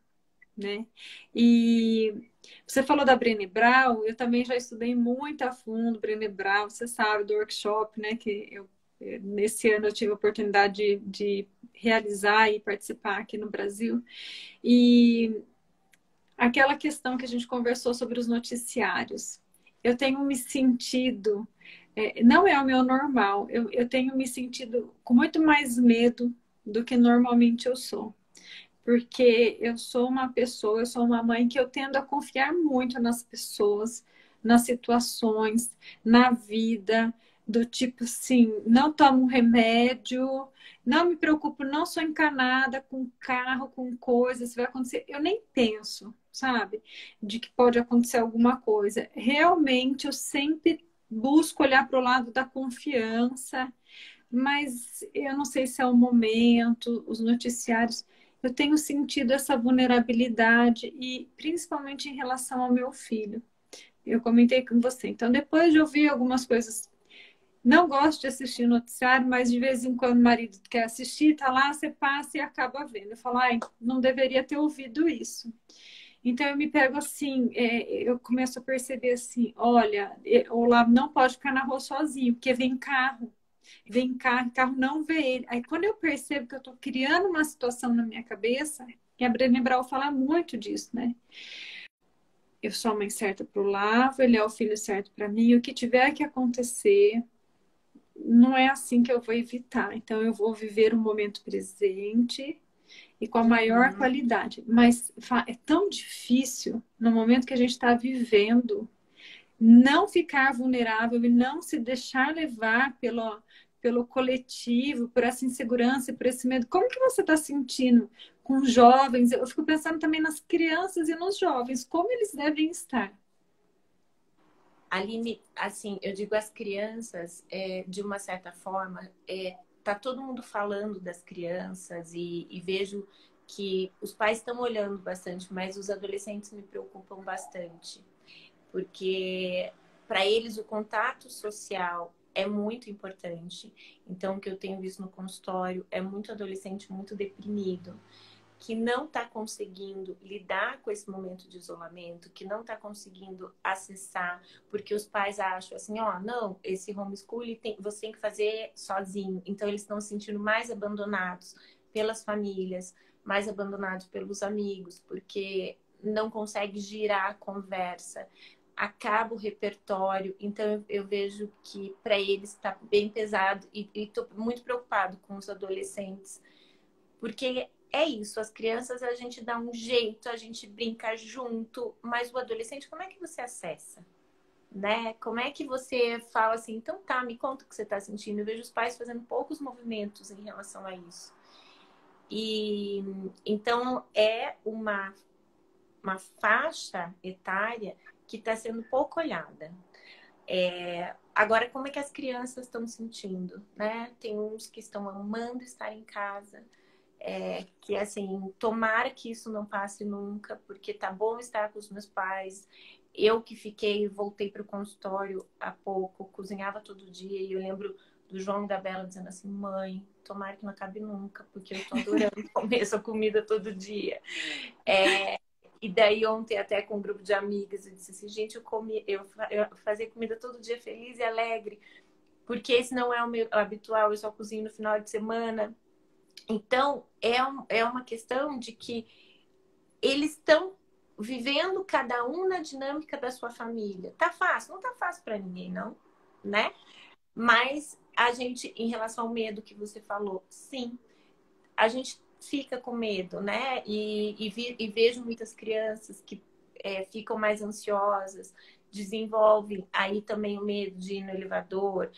né? E você falou da Brené Brown, eu também já estudei muito a fundo Brené Brown, você sabe, do workshop, né, que nesse ano eu tive a oportunidade de realizar e participar aqui no Brasil. E aquela questão que a gente conversou sobre os noticiários, eu tenho me sentido, não é o meu normal, eu tenho me sentido com muito mais medo do que normalmente eu sou. Porque eu sou uma pessoa, eu sou uma mãe que eu tendo a confiar muito nas pessoas, nas situações, na vida, do tipo assim, não tomo remédio, não me preocupo, não sou encanada com carro, com coisas, vai acontecer. Eu nem penso, sabe, de que pode acontecer alguma coisa. Realmente eu sempre busco olhar para o lado da confiança, mas eu não sei se é o momento, os noticiários. Eu tenho sentido essa vulnerabilidade e principalmente em relação ao meu filho. Eu comentei com você. Então, depois de ouvir algumas coisas, não gosto de assistir noticiário, mas de vez em quando o marido quer assistir, tá lá, você passa e acaba vendo. Eu falo, ai, não deveria ter ouvido isso. Então eu me pego assim, eu começo a perceber assim, olha, o Olavo não pode ficar na rua sozinho, porque vem carro, o carro não vê ele. Aí quando eu percebo que eu estou criando uma situação na minha cabeça, e a Brené Brown fala muito disso, né? Eu sou a mãe certa para o Lavo, ele é o filho certo para mim, o que tiver que acontecer, não é assim que eu vou evitar. Então eu vou viver o momento presente e com a maior Uhum. qualidade. Mas é tão difícil no momento que a gente está vivendo não ficar vulnerável e não se deixar levar pelo coletivo, por essa insegurança, por esse medo. Como que você está sentindo com jovens? Eu fico pensando também nas crianças e nos jovens, como eles devem estar. Aline, assim, eu digo as crianças, de uma certa forma, tá todo mundo falando das crianças e vejo que os pais estão olhando bastante, mas os adolescentes me preocupam bastante, porque para eles o contato social é muito importante. Então, o que eu tenho visto no consultório é muito adolescente muito deprimido, que não está conseguindo lidar com esse momento de isolamento, que não está conseguindo acessar, porque os pais acham assim, ó, não, esse homeschooling você tem que fazer sozinho. Então, eles estão se sentindo mais abandonados pelas famílias, mais abandonados pelos amigos, porque não consegue girar a conversa, acaba o repertório. Então, eu vejo que para eles está bem pesado e estou muito preocupado com os adolescentes, porque é isso, as crianças a gente dá um jeito, a gente brinca junto, mas o adolescente, como é que você acessa? Né? Como é que você fala assim, então tá, me conta o que você está sentindo. Eu vejo os pais fazendo poucos movimentos em relação a isso. E então é uma faixa etária que está sendo pouco olhada. Agora, como é que as crianças estão sentindo? Né? Tem uns que estão amando estar em casa, que assim, tomara que isso não passe nunca, porque tá bom estar com os meus pais. Eu que voltei para o consultório há pouco, cozinhava todo dia, e eu lembro do João e da Bela dizendo assim, mãe, tomara que não acabe nunca, porque eu tô adorando comer essa comida todo dia. E daí ontem até com um grupo de amigas, eu disse assim, gente, eu fazia comida todo dia feliz e alegre, porque esse não é o meu habitual, eu só cozinho no final de semana. Então, é uma questão de que eles estão vivendo cada um na dinâmica da sua família. Tá fácil? Não tá fácil para ninguém, não, né? Mas a gente, em relação ao medo que você falou, sim, a gente fica com medo, né? E vejo muitas crianças que ficam mais ansiosas, desenvolvem aí também o medo de ir no elevador,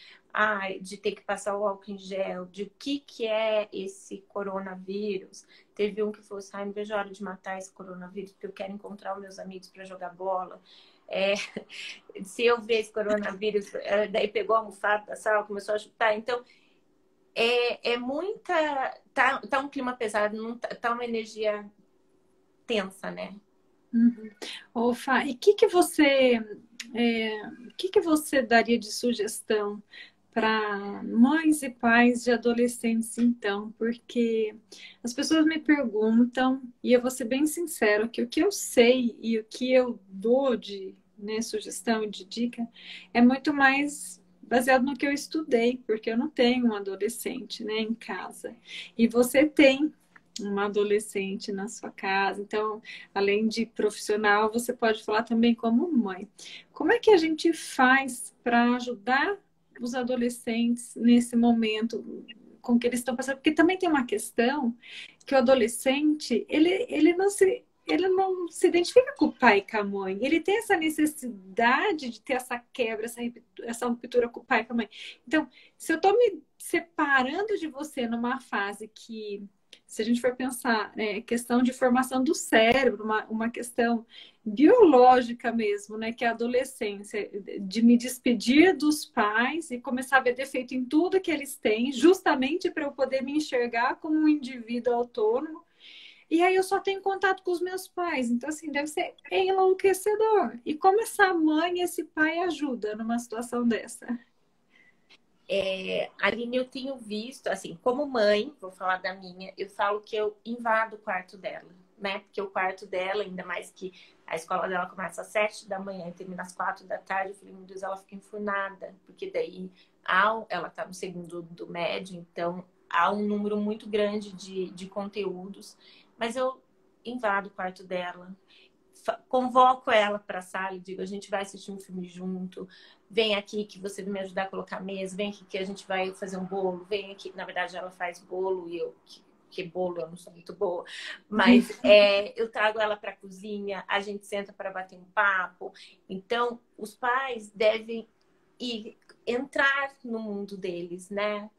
de ter que passar o álcool em gel, de o que é esse coronavírus. Teve um que falou assim, não vejo a hora de matar esse coronavírus, porque eu quero encontrar os meus amigos para jogar bola. Se eu ver esse coronavírus, daí pegou a almofada da sala, começou a chutar. Então, é muita... Tá um clima pesado, não tá uma energia tensa, né? Uhum. Ô, Fá, e que você daria de sugestão para mães e pais de adolescentes, então? Porque as pessoas me perguntam, e eu vou ser bem sincero, que o que eu sei e o que eu dou de, né, sugestão e de dica é muito mais baseado no que eu estudei, porque eu não tenho um adolescente, né, em casa. E você tem uma adolescente na sua casa. Então, além de profissional, você pode falar também como mãe. Como é que a gente faz para ajudar os adolescentes nesse momento com que eles estão passando? Porque também tem uma questão que o adolescente, ele não se identifica com o pai e com a mãe. Ele tem essa necessidade de ter essa quebra, essa ruptura com o pai e com a mãe. Então, se eu estou me separando de você numa fase que, se a gente for pensar, questão de formação do cérebro, uma questão biológica mesmo, né, que é a adolescência, de me despedir dos pais e começar a ver defeito em tudo que eles têm, justamente para eu poder me enxergar como um indivíduo autônomo. E aí eu só tenho contato com os meus pais. Então, assim, deve ser enlouquecedor. E como essa mãe e esse pai ajudam numa situação dessa? Aline, eu tenho visto, assim, como mãe, vou falar da minha, eu falo que eu invado o quarto dela, né? Porque o quarto dela, ainda mais que a escola dela começa às 7 da manhã e termina às 4 da tarde, eu falei, meu Deus, ela fica enfurnada, porque daí ela tá no segundo do médio, então há um número muito grande de conteúdos, mas eu invado o quarto dela, convoco ela para a sala e digo, a gente vai assistir um filme junto, vem aqui que você vai me ajudar a colocar a mesa, vem aqui que a gente vai fazer um bolo, vem aqui. Na verdade, ela faz bolo e que bolo eu não sou muito boa, mas eu trago ela para a cozinha, a gente senta para bater um papo. Então, os pais devem entrar no mundo deles, né?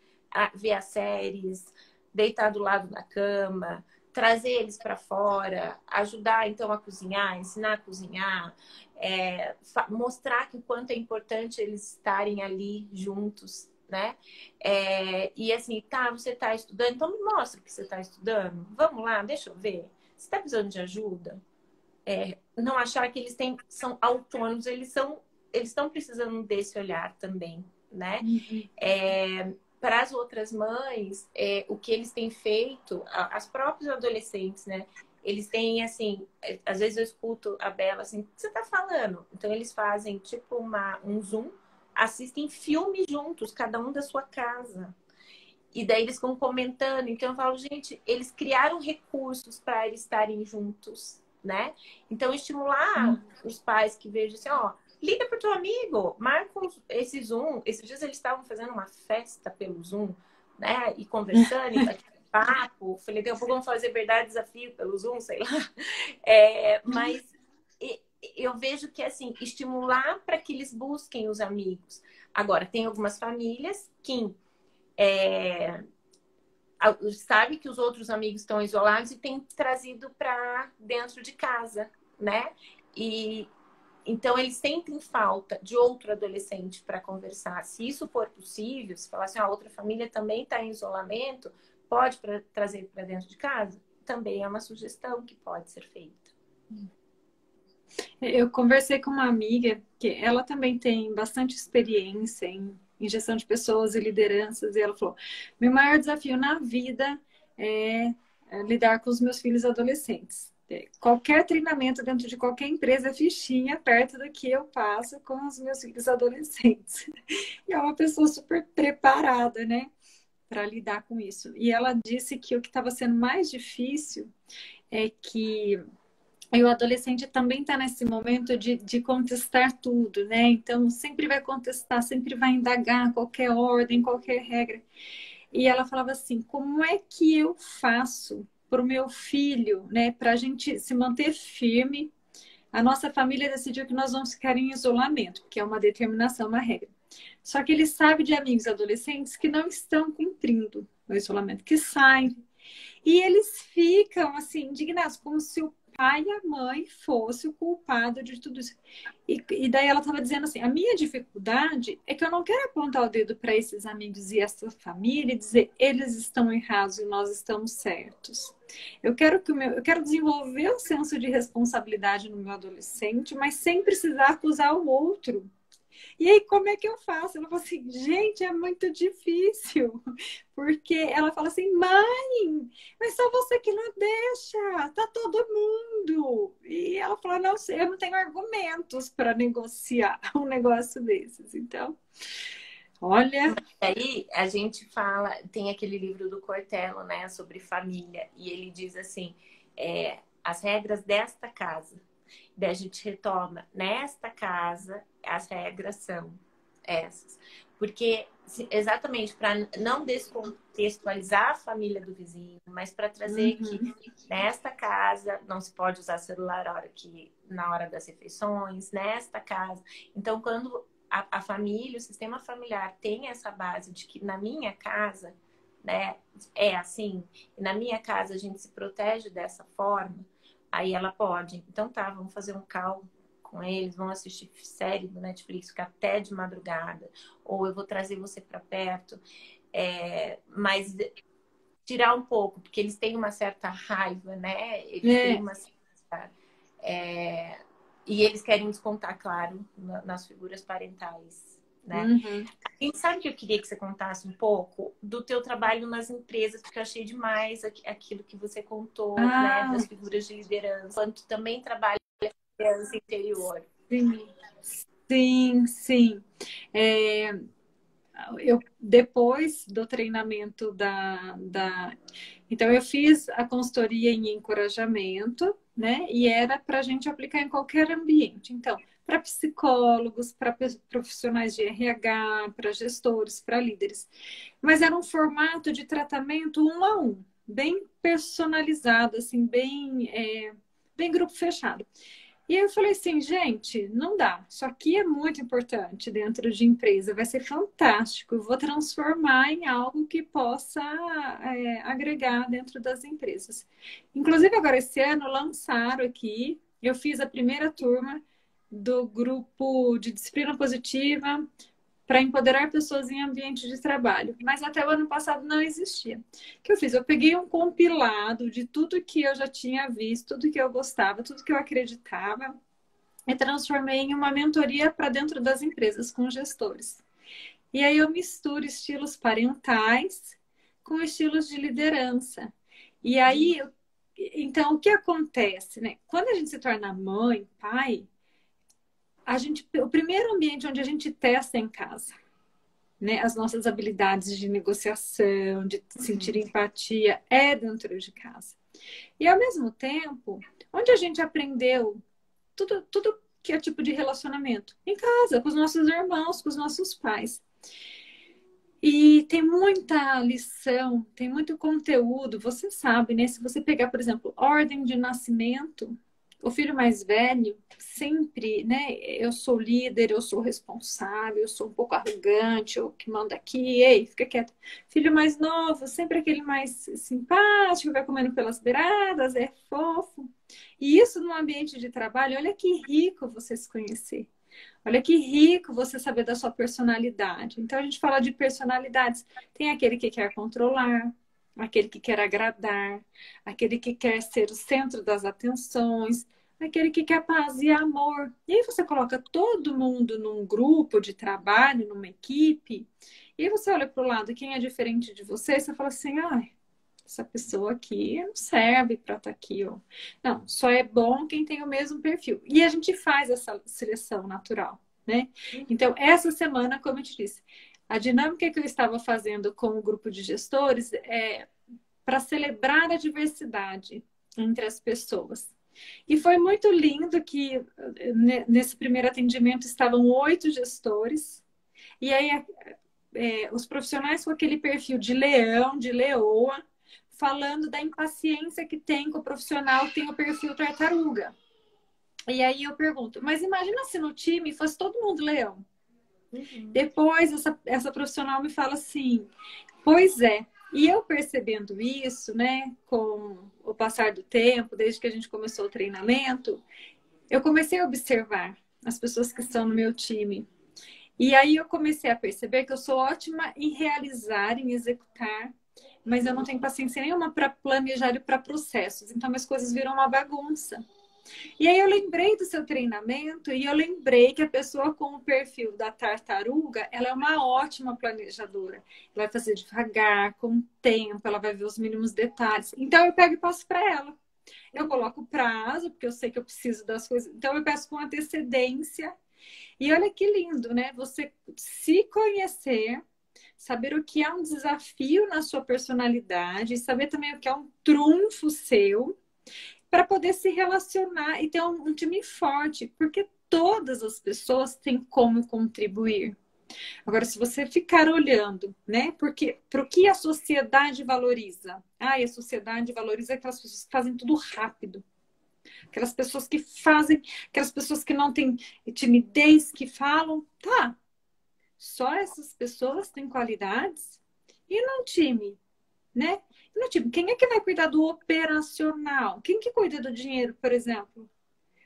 Ver as séries, deitar do lado da cama, trazer eles para fora, ajudar então a cozinhar, ensinar a cozinhar, mostrar que o quanto é importante eles estarem ali juntos, né? E assim, você está estudando, então me mostra o que você está estudando. Vamos lá, deixa eu ver. Você está precisando de ajuda? Não achar que eles são autônomos, eles estão precisando desse olhar também, né? Para as outras mães, o que eles têm feito, as próprias adolescentes, né? Eles têm, assim, às vezes eu escuto a Bela assim, o que você tá falando? Então, eles fazem, tipo, um Zoom, assistem filmes juntos, cada um da sua casa. E daí eles ficam comentando. Então, eu falo, gente, eles criaram recursos para eles estarem juntos, né? Então, estimular os pais que vejam assim, ó, liga pro teu amigo, marca esse Zoom. Esses dias eles estavam fazendo uma festa pelo Zoom, né? E conversando, e batendo papo. Falei, daqui a pouco vamos fazer verdade desafio pelo Zoom, sei lá. Mas eu vejo que, assim, estimular para que eles busquem os amigos. Agora, tem algumas famílias que sabe que os outros amigos estão isolados e tem trazido para dentro de casa, né? E então, eles sentem falta de outro adolescente para conversar. Se isso for possível, se falar assim, a outra família também está em isolamento, pode trazer para dentro de casa? Também é uma sugestão que pode ser feita. Eu conversei com uma amiga que ela também tem bastante experiência em gestão de pessoas e lideranças, e ela falou: meu maior desafio na vida é lidar com os meus filhos adolescentes. Qualquer treinamento dentro de qualquer empresa é fichinha perto do que eu passo com os meus filhos adolescentes. E é uma pessoa super preparada, né, para lidar com isso. E ela disse que o que estava sendo mais difícil é que o adolescente também está nesse momento de contestar tudo, né? Então, sempre vai contestar, sempre vai indagar qualquer ordem, qualquer regra. E ela falava assim: como é que eu faço para o meu filho, né, para a gente se manter firme, a nossa família decidiu que nós vamos ficar em isolamento, porque é uma determinação, uma regra. Só que ele sabe de amigos adolescentes que não estão cumprindo o isolamento, que saem. E eles ficam assim, indignados, como se o pai e a mãe fosse o culpado de tudo isso. E daí ela estava dizendo assim: a minha dificuldade é que eu não quero apontar o dedo para esses amigos e essa família e dizer eles estão errados e nós estamos certos. Eu quero desenvolver o senso de responsabilidade no meu adolescente, mas sem precisar acusar o outro. E aí, como é que eu faço? Ela falou assim, gente, é muito difícil. Porque ela fala assim, mãe, mas só você que não deixa, tá todo mundo. E ela falou, não sei, eu não tenho argumentos para negociar um negócio desses. Então, olha. Aí a gente fala, tem aquele livro do Cortella, né, sobre família, e ele diz assim, as regras desta casa. Daí a gente retoma, nesta casa as regras são essas. Porque exatamente para não descontextualizar a família do vizinho, mas para trazer que nesta casa não se pode usar celular na hora das refeições, nesta casa. Então, quando a família, o sistema familiar tem essa base de que na minha casa, né, é assim, e na minha casa a gente se protege dessa forma, aí ela pode. Então tá, vamos fazer um call com eles, vão assistir série do Netflix, ficar até de madrugada, ou eu vou trazer você para perto, mas tirar um pouco, porque eles têm uma certa raiva, né? Eles têm uma certa... e eles querem descontar, claro, nas figuras parentais, né? Quem sabe que eu queria que você contasse um pouco do teu trabalho nas empresas, porque eu achei demais aquilo que você contou, né? Das figuras de liderança, quanto também trabalha com liderança interior. Sim. Eu, depois do treinamento Então, eu fiz a consultoria em encorajamento, né? E era para a gente aplicar em qualquer ambiente. Então, para psicólogos, para profissionais de RH, para gestores, para líderes. Mas era um formato de tratamento 1 a 1, bem personalizado, assim, bem grupo fechado. E aí eu falei assim, gente, não dá. Isso aqui é muito importante dentro de empresa, vai ser fantástico. Eu vou transformar em algo que possa agregar dentro das empresas. Inclusive, agora esse ano lançaram aqui, eu fiz a primeira turma do grupo de disciplina positiva para empoderar pessoas em ambiente de trabalho. Mas até o ano passado não existia. O que eu fiz? Eu peguei um compilado de tudo que eu já tinha visto, tudo que eu gostava, tudo que eu acreditava, e transformei em uma mentoria para dentro das empresas com gestores. E aí eu misturo estilos parentais com estilos de liderança. E aí, então, o que acontece, né? Quando a gente se torna mãe, pai, o primeiro ambiente onde a gente testa é em casa, né? As nossas habilidades de negociação, de sentir empatia, é dentro de casa. E ao mesmo tempo, onde a gente aprendeu tudo que é tipo de relacionamento? Em casa, com os nossos irmãos, com os nossos pais. E tem muita lição, tem muito conteúdo, você sabe, né? Se você pegar, por exemplo, ordem de nascimento, o filho mais velho sempre, né? Eu sou líder, eu sou responsável, eu sou um pouco arrogante, eu que mando aqui, ei, fica quieto. Filho mais novo, sempre aquele mais simpático, vai comendo pelas beiradas, é fofo. E isso no ambiente de trabalho, olha que rico você se conhecer. Olha que rico você saber da sua personalidade. Então a gente fala de personalidades. Tem aquele que quer controlar, aquele que quer agradar, aquele que quer ser o centro das atenções, aquele que quer paz e amor. E aí você coloca todo mundo num grupo de trabalho, numa equipe, e aí você olha para o lado, quem é diferente de você, você fala assim, ai, essa pessoa aqui não serve para estar aqui. Ó. Não, só é bom quem tem o mesmo perfil. E a gente faz essa seleção natural, né? Então, essa semana, como eu te disse, a dinâmica que eu estava fazendo com o grupo de gestores é para celebrar a diversidade entre as pessoas. E foi muito lindo que nesse primeiro atendimento estavam 8 gestores, e aí os profissionais com aquele perfil de leão, de leoa, falando da impaciência que tem com o profissional que tem o perfil tartaruga. E aí eu pergunto, mas imagina se no time fosse todo mundo leão. Uhum. Depois essa profissional me fala assim, pois é. E eu percebendo isso, né, com o passar do tempo, desde que a gente começou o treinamento, eu comecei a observar as pessoas que estão no meu time. E aí eu comecei a perceber que eu sou ótima em realizar, em executar, mas eu não tenho paciência nenhuma para planejar e para processos. Então, minhas coisas viram uma bagunça. E aí eu lembrei do seu treinamento e eu lembrei que a pessoa com o perfil da tartaruga, ela é uma ótima planejadora. Ela vai fazer devagar, com tempo, ela vai ver os mínimos detalhes. Então eu pego e passo para ela. Eu coloco prazo, porque eu sei que eu preciso das coisas. Então eu peço com antecedência. E olha que lindo, né? Você se conhecer, saber o que é um desafio na sua personalidade, saber também o que é um trunfo seu para poder se relacionar e ter um time forte, porque todas as pessoas têm como contribuir. Agora, se você ficar olhando, né, porque para o que a sociedade valoriza? Ah, e a sociedade valoriza aquelas pessoas que fazem tudo rápido. Aquelas pessoas que fazem, aquelas pessoas que não têm timidez, que falam, tá, só essas pessoas têm qualidades? E no time, né? E no time, quem é que vai cuidar do operacional? Quem que cuida do dinheiro, por exemplo?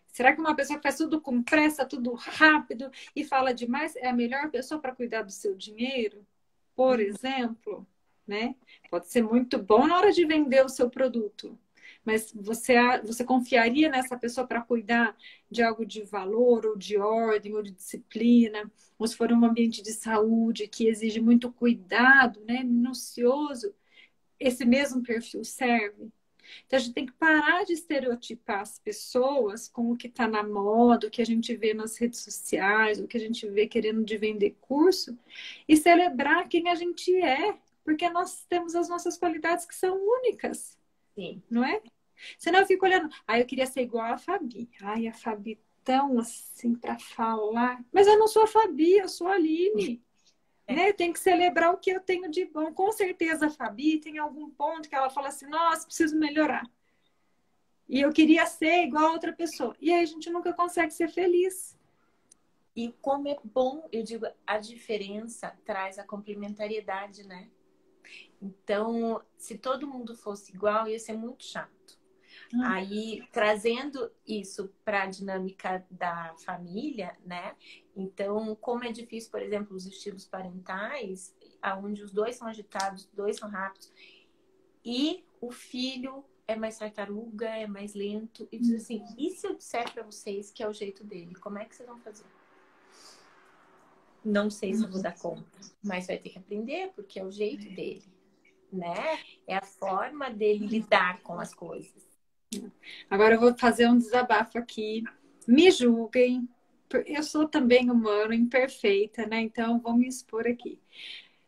Será que uma pessoa que faz tudo com pressa, tudo rápido e fala demais é a melhor pessoa para cuidar do seu dinheiro? Por Uhum. exemplo, né? Pode ser muito bom na hora de vender o seu produto, mas você confiaria nessa pessoa para cuidar de algo de valor, ou de ordem, ou de disciplina? Ou se for um ambiente de saúde que exige muito cuidado, né? Minucioso, esse mesmo perfil serve? Então, a gente tem que parar de estereotipar as pessoas com o que está na moda, o que a gente vê nas redes sociais, o que a gente vê querendo de vender curso, e celebrar quem a gente é, porque nós temos as nossas qualidades que são únicas, Sim. não é? Senão eu fico olhando, eu queria ser igual a Fabi. Ai, a Fabi tão assim para falar. Mas eu não sou a Fabi, eu sou a Aline. É. Né? Tem que celebrar o que eu tenho de bom. Com certeza a Fabi tem algum ponto que ela fala assim, nossa, preciso melhorar. E eu queria ser igual a outra pessoa. E aí a gente nunca consegue ser feliz. E como é bom, eu digo, a diferença traz a complementariedade, né? Então, se todo mundo fosse igual, ia ser muito chato. Aí, trazendo isso para a dinâmica da família, né? Então, como é difícil, por exemplo, os estilos parentais, onde os dois são agitados, os dois são rápidos, e o filho é mais tartaruga, é mais lento, e diz assim: e se eu disser para vocês que é o jeito dele, como é que vocês vão fazer? Não sei se eu vou dar conta, mas vai ter que aprender, porque é o jeito dele, né? É a forma dele lidar com as coisas. Agora eu vou fazer um desabafo aqui. Me julguem. Eu sou também humana, imperfeita, né? Então vou me expor aqui.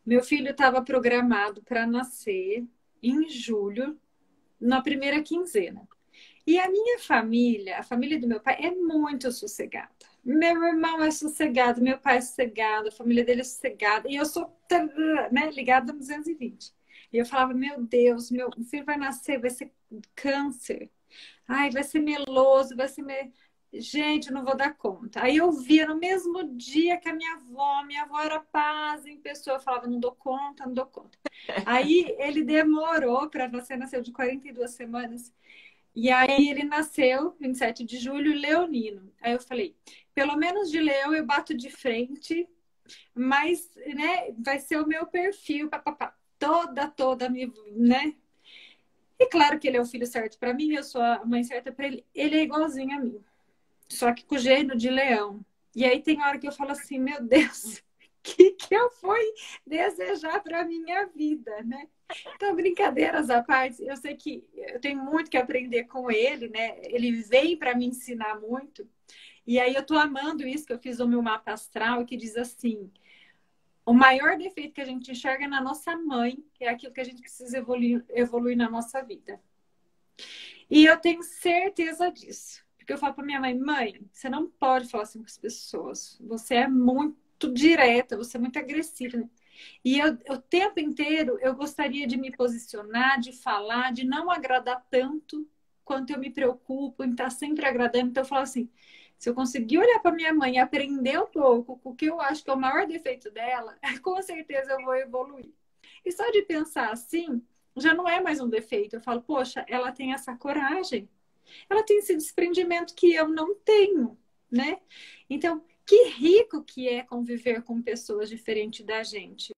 Meu filho estava programado para nascer em julho, na primeira quinzena. E a minha família, a família do meu pai, é muito sossegada. Meu irmão é sossegado, meu pai é sossegado, a família dele é sossegada. E eu sou, né, ligada no 220. E eu falava, meu Deus, meu filho vai nascer, vai ser câncer. Ai, vai ser meloso, vai ser... Gente, eu não vou dar conta. Aí eu via no mesmo dia que a minha avó era paz em pessoa. Eu falava, não dou conta, não dou conta. Aí ele demorou para nascer, nasceu de 42 semanas. E aí ele nasceu, 27 de julho, leonino. Aí eu falei, pelo menos de leão eu bato de frente, mas, né, vai ser o meu perfil, papapá. Toda, né? E claro que ele é o filho certo para mim, eu sou a mãe certa para ele. Ele é igualzinho a mim, só que com o gênio de leão. E aí tem hora que eu falo assim, meu Deus, o que eu fui desejar para minha vida, né? Então, brincadeiras à parte, eu sei que eu tenho muito que aprender com ele, né? Ele vem para me ensinar muito. E aí eu tô amando isso que eu fiz o meu mapa astral, que diz assim: o maior defeito que a gente enxerga na nossa mãe é aquilo que a gente precisa evoluir na nossa vida. E eu tenho certeza disso. Porque eu falo para minha mãe, mãe, você não pode falar assim com as pessoas. Você é muito direta, você é muito agressiva. Né? E eu, o tempo inteiro eu gostaria de me posicionar, de falar, de não agradar tanto quanto eu me preocupo em estar sempre agradando. Então eu falo assim, se eu conseguir olhar para minha mãe e aprender um pouco com o que eu acho que é o maior defeito dela, com certeza eu vou evoluir. E só de pensar assim, já não é mais um defeito. Eu falo, poxa, ela tem essa coragem. Ela tem esse desprendimento que eu não tenho, né? Então, que rico que é conviver com pessoas diferentes da gente.